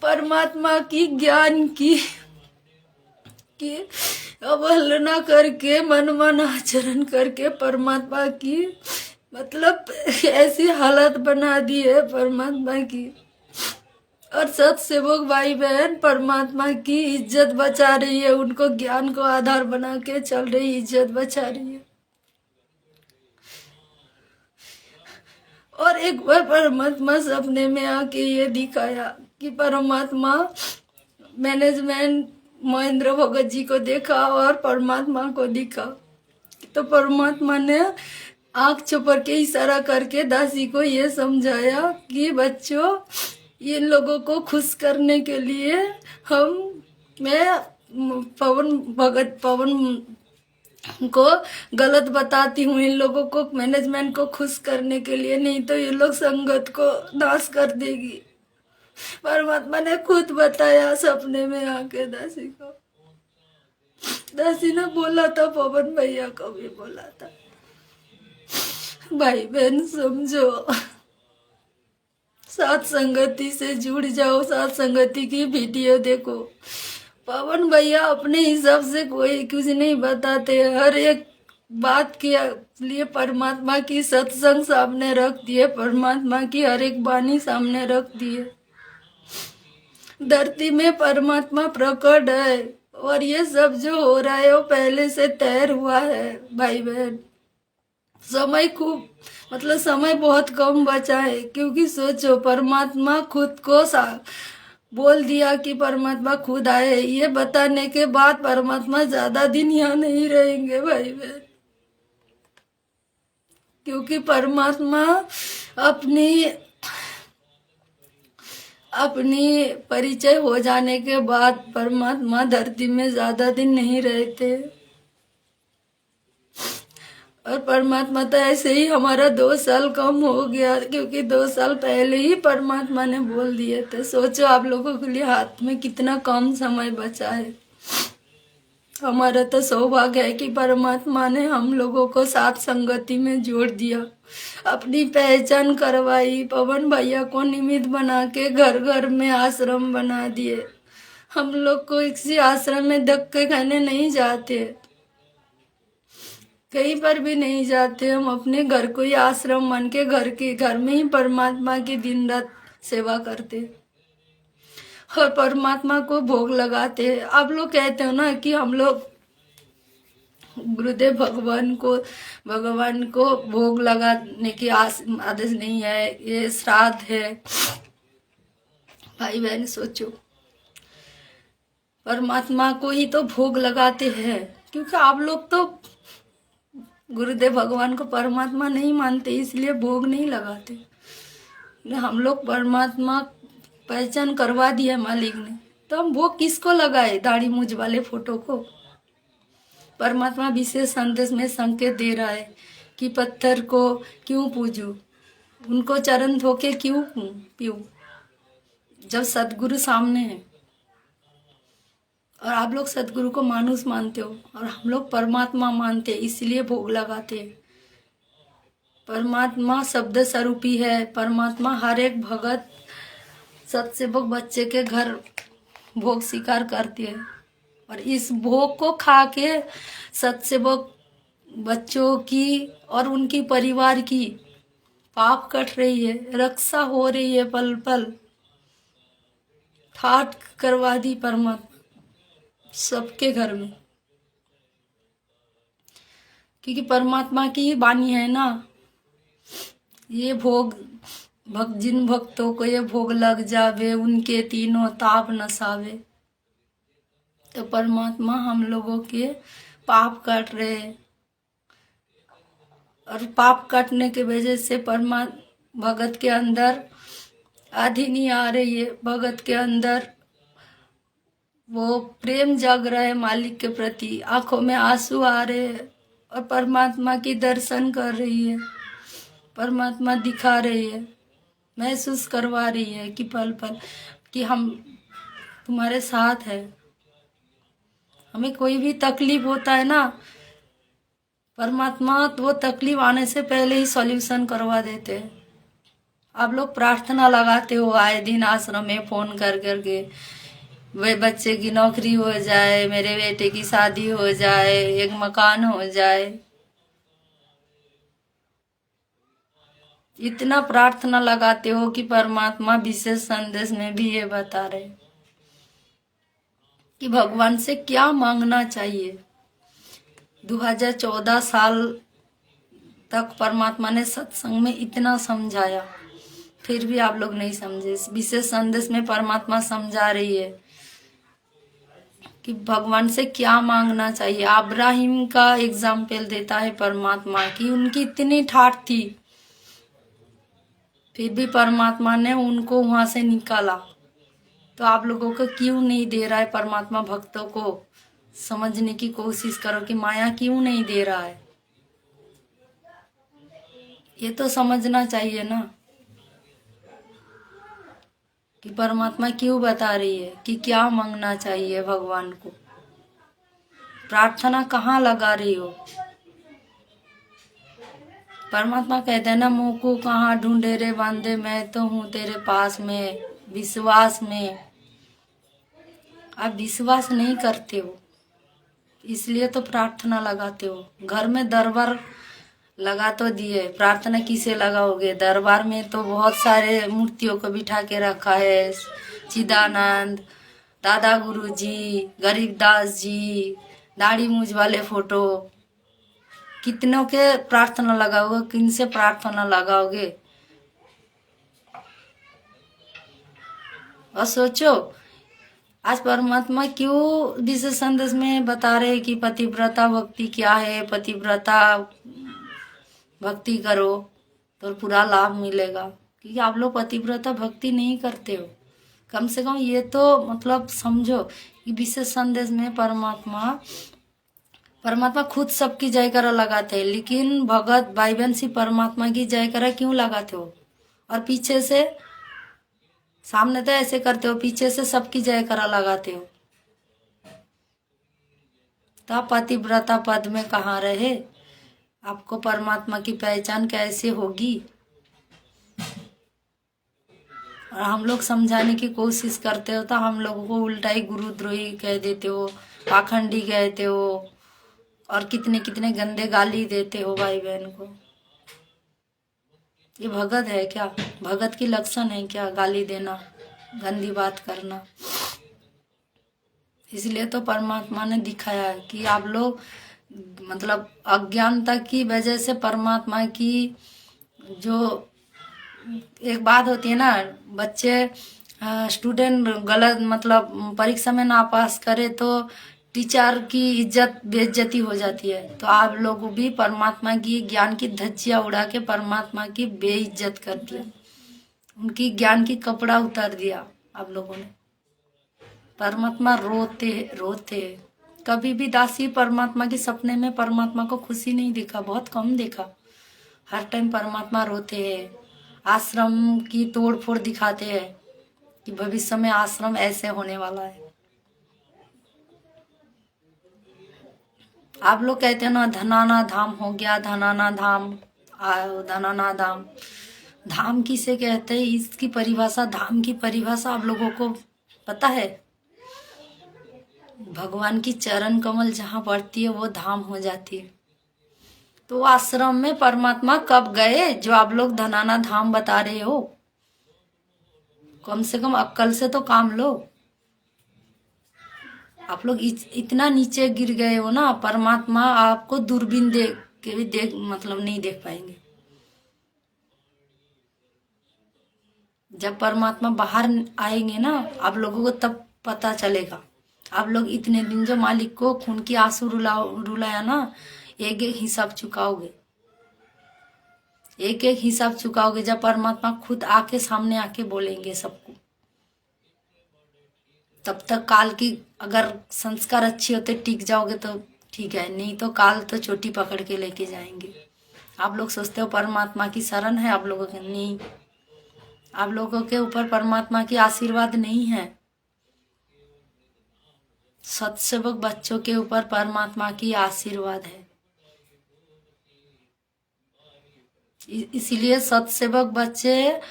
परमात्मा की ज्ञान की अवहेलना करके, मनमाना आचरण करके परमात्मा की मतलब ऐसी हालत बना दी है परमात्मा की। और सत्सेवक भाई बहन परमात्मा की इज्जत बचा रही है, उनको ज्ञान को आधार बना के चल रही, इज्जत बचा रही है। और एक बार परमात्मा सपने में आके ये दिखाया कि परमात्मा मैनेजमेंट महेंद्र भगत जी को देखा और परमात्मा को दिखा। तो परमात्मा ने आंख छुपर के इशारा करके दासी को ये समझाया कि बच्चों, इन लोगों को खुश करने के लिए मैं पवन को गलत बताती हूँ, इन लोगों को मैनेजमेंट को खुश करने के लिए, नहीं तो ये लोग संगत को नाश कर देगी। परमात्मा ने खुद बताया सपने में आके दासी को। दासी ने बोला था, पवन भैया को भी बोला था, भाई बहन समझो, साथ संगति से जुड़ जाओ, साथ संगति की वीडियो देखो। पवन भैया अपने हिसाब से कोई कुछ नहीं बताते, हर एक बात के लिए परमात्मा की सत्संग सामने रख दिए, परमात्मा की हर एक वाणी सामने रख दिए। धरती में परमात्मा प्रकट है और ये सब जो हो रहा है वो पहले से तैयार हुआ है भाई बहन। समय समय बहुत कम बचा है, क्योंकि सोचो परमात्मा खुद को बोल दिया कि परमात्मा खुद आए। ये बताने के बाद परमात्मा ज्यादा दिन यहाँ नहीं रहेंगे भाई बहन, क्योंकि परमात्मा अपनी परिचय हो जाने के बाद परमात्मा धरती में ज्यादा दिन नहीं रहते। और परमात्मा तो ऐसे ही हमारा 2 साल कम हो गया, क्योंकि 2 साल पहले ही परमात्मा ने बोल दिए थे। सोचो आप लोगों के लिए हाथ में कितना कम समय बचा है। हमारा तो सौभाग्य है कि परमात्मा ने हम लोगों को साथ संगति में जोड़ दिया, अपनी पहचान करवाई, पवन भैया को निमित्त बना के घर घर में आश्रम बना दिए। हम लोग को किसी आश्रम में धक्के खाने नहीं जाते, कहीं पर भी नहीं जाते। हम अपने घर को ही आश्रम मान के घर में ही परमात्मा की दिन रात सेवा करते और परमात्मा को भोग लगाते हैं। आप लोग कहते हो ना कि हम लोग गुरुदेव भगवान को भोग लगाने की आदेश नहीं है, ये श्राद्ध है। भाई बहन सोचो, परमात्मा को ही तो भोग लगाते हैं, क्योंकि आप लोग तो गुरुदेव भगवान को परमात्मा नहीं मानते, इसलिए भोग नहीं लगाते। हम लोग परमात्मा पहचान करवा दिया मालिक ने, तो हम भोग किसको लगाए? दाढ़ी मूंछ वाले फोटो को। परमात्मा विशेष संदेश में संकेत दे रहा है कि पत्थर को क्यों पूजूं, उनको चरण धोके क्यों पीऊं, जब सदगुरु सामने है। और आप लोग सदगुरु को मानुस मानते हो और हम लोग परमात्मा मानते हैं, इसलिए भोग लगाते हैं। परमात्मा शब्द स्वरूपी है। परमात्मा हर एक भगत सत्सेवक बच्चे के घर भोग स्वीकार करती है, और इस भोग को खा के सत्सेवक बच्चों की और उनकी परिवार की पाप कट रही है, रक्षा हो रही है, पल पल ठाट करवा दी परमात्मा सबके घर में, क्योंकि परमात्मा की वाणी है ना, ये भोग जिन भक्तों को ये भोग लग जावे, उनके तीनों ताप नसावे। तो परमात्मा हम लोगों के पाप काट रहे हैं, और पाप काटने के वजह से भगत के अंदर आधी नहीं आ रही है, भगत के अंदर वो प्रेम जग रहा है मालिक के प्रति, आंखों में आंसू आ रहे हैं और परमात्मा की दर्शन कर रही है। परमात्मा दिखा रही है, महसूस करवा रही है कि पल पल कि हम तुम्हारे साथ है। हमें कोई भी तकलीफ होता है ना, परमात्मा तो वो तकलीफ आने से पहले ही सॉल्यूशन करवा देते हैं। आप लोग प्रार्थना लगाते हो आए दिन आश्रम में फोन कर करके, वे बच्चे की नौकरी हो जाए, मेरे बेटे की शादी हो जाए, एक मकान हो जाए, इतना प्रार्थना लगाते हो कि परमात्मा विशेष संदेश में भी ये बता रहे कि भगवान से क्या मांगना चाहिए। 2014 साल तक परमात्मा ने सत्संग में इतना समझाया, फिर भी आप लोग नहीं समझे। इस विशेष संदेश में परमात्मा समझा रही है कि भगवान से क्या मांगना चाहिए। अब्राहिम का एग्जाम्पल देता है परमात्मा की, उनकी इतनी ठाठ थी, फिर भी परमात्मा ने उनको वहां से निकाला। तो आप लोगों को क्यों नहीं दे रहा है परमात्मा? भक्तों को समझने की कोशिश करो कि माया क्यों नहीं दे रहा है, ये तो समझना चाहिए ना कि परमात्मा क्यों बता रही है कि क्या मांगना चाहिए भगवान को। प्रार्थना कहाँ लगा रही हो? परमात्मा कहते हैं ना, मुंह को कहाँ ढूंढे रे बांधे, मैं तो हूँ तेरे पास में, विश्वास में। आप विश्वास नहीं करते हो, इसलिए तो प्रार्थना लगाते हो। घर में दरबार लगा तो दिए, प्रार्थना किसे लगाओगे? दरबार में तो बहुत सारे मूर्तियों को बिठा के रखा है, चिदानंद, दादा गुरुजी, गरीबदास जी, दाढ़ी मूछ वाले फोटो, कितनों के प्रार्थना लगाओगे? किन से प्रार्थना लगाओगे? और सोचो, आज परमात्मा क्यों विशेष संदेश में बता रहे कि पतिव्रता भक्ति क्या है। पतिव्रता भक्ति करो तो पूरा लाभ मिलेगा, क्योंकि आप लोग पतिव्रता भक्ति नहीं करते हो। कम से कम ये तो मतलब समझो कि विशेष संदेश में परमात्मा खुद सबकी जयकारा लगाते हैं, लेकिन भगत भाई बहन सिर्फ परमात्मा की जयकारा क्यों लगाते हो? और पीछे से, सामने तो ऐसे करते हो, पीछे से सबकी जयकारा लगाते हो। तो आप पतिव्रता पद में कहाँ रहे? आपको परमात्मा की पहचान कैसे होगी? और हम लोग समझाने की कोशिश करते हो तो हम लोगों को उल्टा ही गुरुद्रोही कह देते हो, पाखंडी कहते हो, और कितने कितने गंदे गाली देते हो भाई बहन को। ये भगत है क्या? भगत की लक्षण है क्या गाली देना, गंदी बात करना? इसलिए तो परमात्मा ने दिखाया है कि आप लोग मतलब अज्ञानता की वजह से परमात्मा की जो एक बात होती है ना, बच्चे स्टूडेंट गलत मतलब परीक्षा में ना पास करे तो टीचर की इज्जत बेइज्जती हो जाती है। तो आप लोग भी परमात्मा की ज्ञान की धज्जियां उड़ा के परमात्मा की बेइज्जत कर दिया, उनकी ज्ञान की कपड़ा उतार दिया आप लोगों ने। परमात्मा रोते रोते, कभी भी दासी परमात्मा के सपने में परमात्मा को खुशी नहीं देखा, बहुत कम देखा। हर टाइम परमात्मा रोते हैं, आश्रम की तोड़ फोड़ दिखाते हैं कि भविष्य में आश्रम ऐसे होने वाला है। आप लोग कहते हैं ना धनाना धाम हो गया, धनाना धाम आओ, धनाना धाम। धाम किसे कहते हैं, इसकी परिभाषा, धाम की परिभाषा आप लोगों को पता है? भगवान की चरण कमल जहाँ पड़ती है वो धाम हो जाती है। तो आश्रम में परमात्मा कब गए जो आप लोग धनाना धाम बता रहे हो? कम से कम अक्ल से तो काम लो। आप लोग इतना नीचे गिर गए हो ना, परमात्मा आपको दूरबीन देख के भी मतलब नहीं देख पाएंगे। जब परमात्मा बाहर आएंगे ना आप लोगों को तब पता चलेगा। आप लोग इतने दिन जो मालिक को खून की आंसू रुलाया ना, एक एक हिसाब चुकाओगे, एक एक हिसाब चुकाओगे जब परमात्मा खुद आके सामने आके बोलेंगे सबको। तब तक काल की अगर संस्कार अच्छे होते टिक जाओगे तो ठीक है, नहीं तो काल तो चोटी पकड़ के लेके जाएंगे। आप लोग सोचते हो परमात्मा की शरण है आप लोगों के, नहीं। आप लोगों के ऊपर परमात्मा की आशीर्वाद नहीं है, सत्सेवक बच्चों के ऊपर परमात्मा की आशीर्वाद है। इसीलिए सत्सेवक बच्चे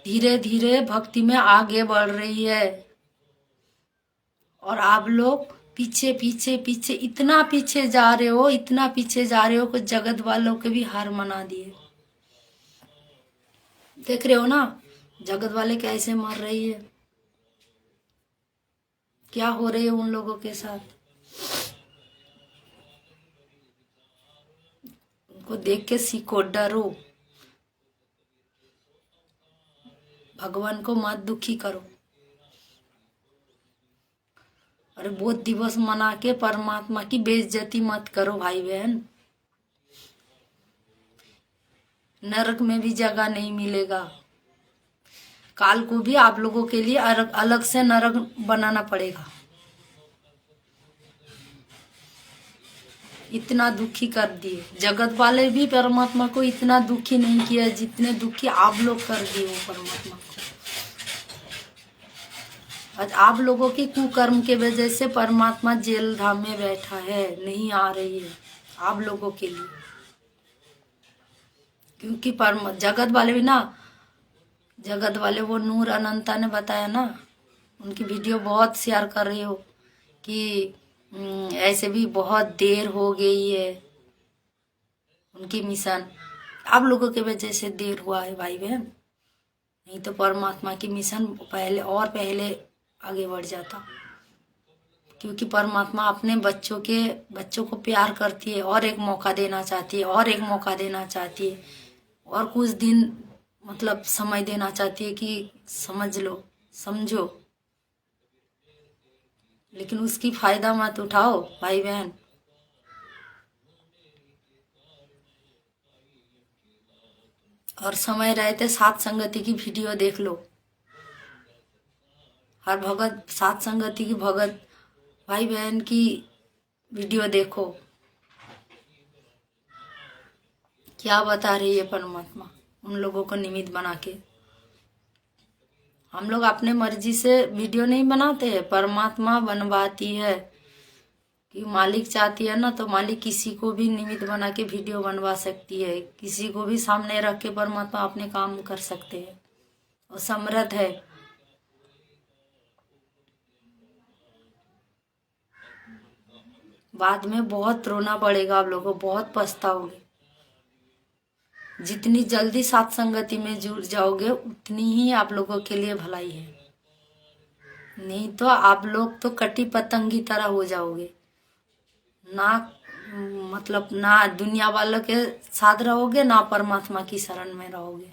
धीरे धीरे भक्ति में आगे बढ़ रही है, और आप लोग पीछे पीछे पीछे इतना पीछे जा रहे हो, इतना पीछे जा रहे हो कि जगत वालों के भी हार मना दिए। देख रहे हो ना जगत वाले कैसे मर रही है, क्या हो रही है उन लोगों के साथ। को देख के सीखो, डरो, भगवान को मत दुखी करो। अरे बोध दिवस मना के परमात्मा की बेइज्जती मत करो भाई बहन। नरक में भी जगह नहीं मिलेगा। काल को भी आप लोगों के लिए अलग से नरक बनाना पड़ेगा। इतना दुखी कर दिए जगत वाले भी परमात्मा को इतना दुखी नहीं किया जितने दुखी आप लोग कर दिए वो परमात्मा को। आज आप लोगों की कुकर्म के वजह से परमात्मा जेल धाम में बैठा है, नहीं आ रही है आप लोगों के लिए। क्योंकि जगत वाले भी ना, जगत वाले वो नूर अनंता ने बताया ना, उनकी वीडियो बहुत शेयर कर रही हो कि ऐसे भी बहुत देर हो गई है उनकी मिशन। आप लोगों के वजह से देर हुआ है भाई बहन, नहीं तो परमात्मा की मिशन पहले आगे बढ़ जाता। क्योंकि परमात्मा अपने बच्चों को प्यार करती है और एक मौका देना चाहती है, और एक मौका देना चाहती है, और कुछ दिन मतलब समय देना चाहती है कि समझ लो, समझो। लेकिन उसकी फायदा मत उठाओ भाई बहन। और समय रहते सात संगति की वीडियो देख लो। हर भगत सात संगति की भगत भाई बहन की वीडियो देखो, क्या बता रही है परमात्मा उन लोगों को निमित्त बना के। हम लोग अपने मर्जी से वीडियो नहीं बनाते हैं, परमात्मा बनवाती है। कि मालिक चाहती है ना तो मालिक किसी को भी निमित्त बना के वीडियो बनवा सकती है, किसी को भी सामने रख के परमात्मा अपने काम कर सकते हैं, और समर्थ है। बाद में बहुत रोना पड़ेगा, आप लोगों को बहुत पछताओगे। जितनी जल्दी सात संगति में जुड़ जाओगे उतनी ही आप लोगों के लिए भलाई है, नहीं तो आप लोग तो कटी पतंगी तरह हो जाओगे ना। मतलब ना दुनिया वालों के साथ रहोगे ना परमात्मा की शरण में रहोगे।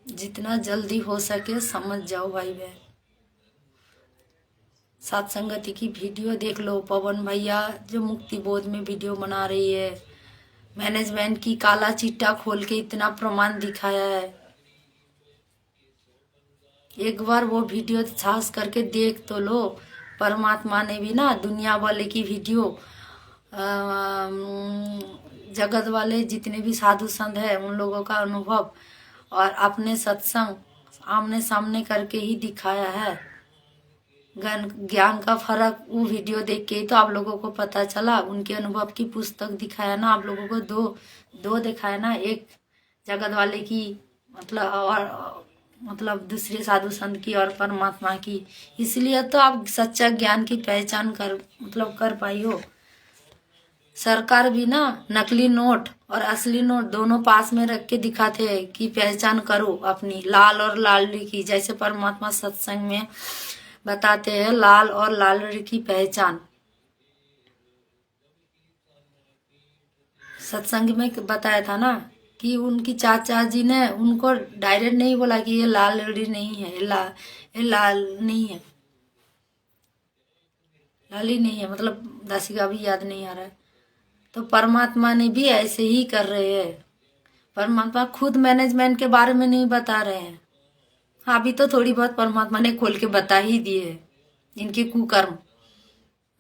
जितना जल्दी हो सके समझ जाओ भाई बहन। सात संगति की वीडियो देख लो। पवन भैया जो मुक्ति बोध में वीडियो बना रही है, मैनेजमेंट की काला चिट्टा खोल के इतना प्रमाण दिखाया है। एक बार वो वीडियो साहस करके देख तो लो। परमात्मा ने भी ना दुनिया वाले की वीडियो, जगत वाले जितने भी साधु संत है उन लोगों का अनुभव और अपने सत्संग आमने सामने करके ही दिखाया है। ज्ञान का फर्क वो वीडियो देख के ही तो आप लोगों को पता चला। उनके अनुभव की पुस्तक दिखाया ना आप लोगों को, दो दिखाया ना, एक जगत वाले की मतलब और मतलब दूसरे साधु संत की और परमात्मा की। इसलिए तो आप सच्चा ज्ञान की पहचान कर पाई हो। सरकार भी ना नकली नोट और असली नोट दोनों पास में रख के दिखाते हैं कि पहचान करो अपनी लाल और लालड़ी की। जैसे परमात्मा सत्संग में बताते हैं लाल और लालड़ी की पहचान। सत्संग में बताया था ना कि उनकी चाचा जी ने उनको डायरेक्ट नहीं बोला कि ये लाल लड़ी नहीं है, ये लाल नहीं है, लाली नहीं है, मतलब दासी का भी याद नहीं आ रहा है। तो परमात्मा ने भी ऐसे ही कर रहे हैं। परमात्मा खुद मैनेजमेंट के बारे में नहीं बता रहे हैं। हाँ, अभी तो थोड़ी बहुत परमात्मा ने खोल के बता ही दिए है इनके कुकर्म।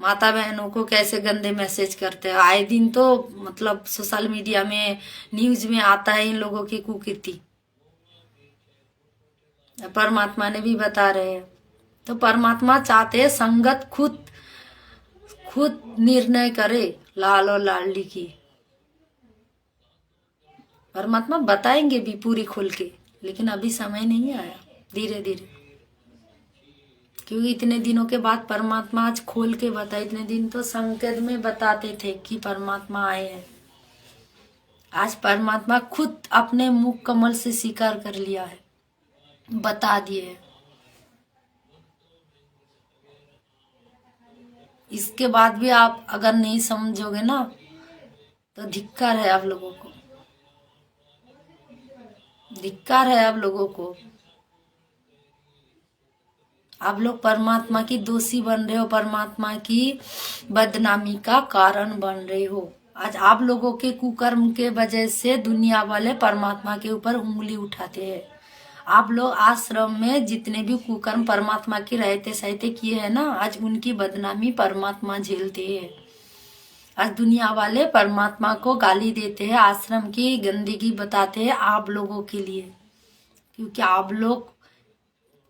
माता बहनों को कैसे गंदे मैसेज करते हैं आए दिन, तो मतलब सोशल मीडिया में न्यूज में आता है इन लोगों की कुकीर्ति। परमात्मा ने भी बता रहे हैं। तो परमात्मा चाहते हैं संगत खुद निर्णय करे लाल और लाडली की। परमात्मा बताएंगे भी पूरी खोल के, लेकिन अभी समय नहीं आया, धीरे धीरे। क्योंकि इतने दिनों के बाद परमात्मा आज खोल के बताए। इतने दिन तो संकेत में बताते थे कि परमात्मा आए हैं। आज परमात्मा खुद अपने मुख कमल से स्वीकार कर लिया है, बता दिए। इसके बाद भी आप अगर नहीं समझोगे ना तो धिक्कार है आप लोगों को, धिक्कार है आप लोगों को। आप लोग परमात्मा की दोषी बन रहे हो, परमात्मा की बदनामी का कारण बन रहे हो। आज आप लोगों के कुकर्म के वजह से दुनिया वाले परमात्मा के ऊपर उंगली उठाते हैं। आप लोग आश्रम में जितने भी कुकर्म परमात्मा के रहते सहते किए हैं ना, आज उनकी बदनामी परमात्मा झेलते हैं। आज दुनिया वाले परमात्मा को गाली देते हैं, आश्रम की गंदगी बताते हैं आप लोगों के लिए, क्योंकि आप लोग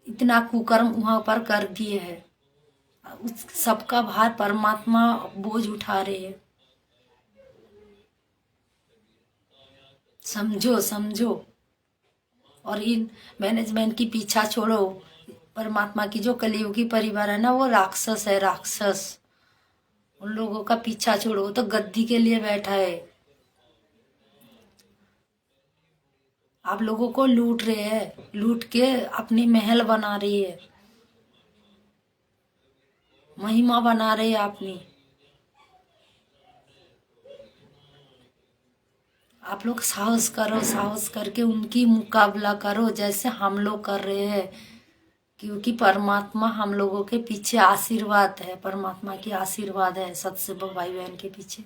इतना कुकर्म वहां पर कर दिए हैं। उस सबका भार परमात्मा बोझ उठा रहे हैं। समझो समझो। और इन मैनेजमेंट की पीछा छोड़ो। परमात्मा की जो कलियुगी परिवार है ना, वो राक्षस है, राक्षस। उन लोगों का पीछा छोड़ो, वो तो गद्दी के लिए बैठा है। आप लोगों को लूट रहे हैं, लूट के अपनी महल बना रही है, महिमा बना रहे हैं अपनी। आप लोग साहस करो, साहस करके उनकी मुकाबला करो जैसे हम लोग कर रहे हैं, क्योंकि परमात्मा हम लोगों के पीछे आशीर्वाद है, परमात्मा की आशीर्वाद है सत्संग भाई बहन के पीछे।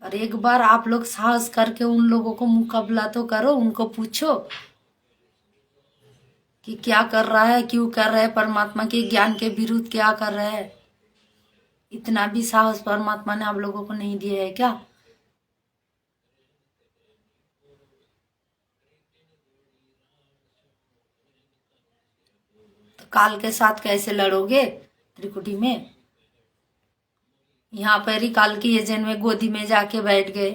और एक बार आप लोग साहस करके उन लोगों को मुकाबला तो करो, उनको पूछो कि क्या कर रहा है, क्यों कर रहा है, परमात्मा के ज्ञान के विरुद्ध क्या कर रहा है। इतना भी साहस परमात्मा ने आप लोगों को नहीं दिया है क्या? तो काल के साथ कैसे लड़ोगे त्रिकुटी में? यहाँ पर ही काल की एजेंट में गोदी में जाके बैठ गए।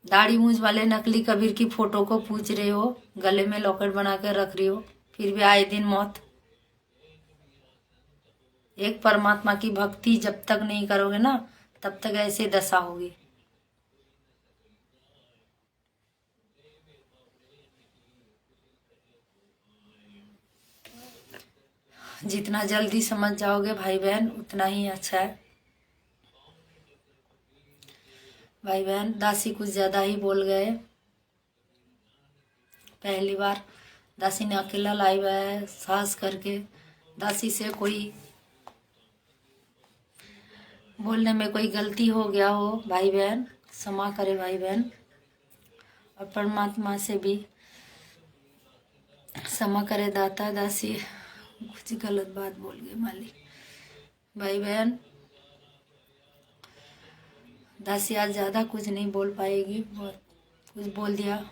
दाढ़ी मूंछ वाले नकली कबीर की फोटो को पूछ रहे हो, गले में लॉकेट बना कर रख रही हो, फिर भी आए दिन मौत। एक परमात्मा की भक्ति जब तक नहीं करोगे ना, तब तक ऐसे दशा होगी। जितना जल्दी समझ जाओगे भाई बहन उतना ही अच्छा है। भाई बहन दासी कुछ ज्यादा ही बोल गए। पहली बार दासी ने अकेला लाइव है, साहस करके। दासी से कोई बोलने में कोई गलती हो गया हो भाई बहन, क्षमा करे भाई बहन। और परमात्मा से भी क्षमा करे दाता। दासी कुछ गलत बात बोल गए मालिक। भाई बहन दासी आज ज्यादा कुछ नहीं बोल पाएगी, बहुत कुछ बोल दिया।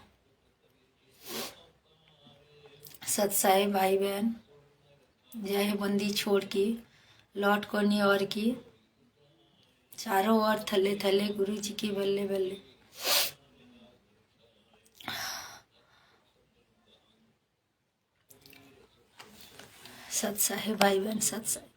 सत्साई भाई बहन, जय बंदी छोड़ की लौट को नहीं और की, चारों ओर थले थले गुरु जी की बल्ले बल्ले। सत्साई भाई बहन, सत्साई।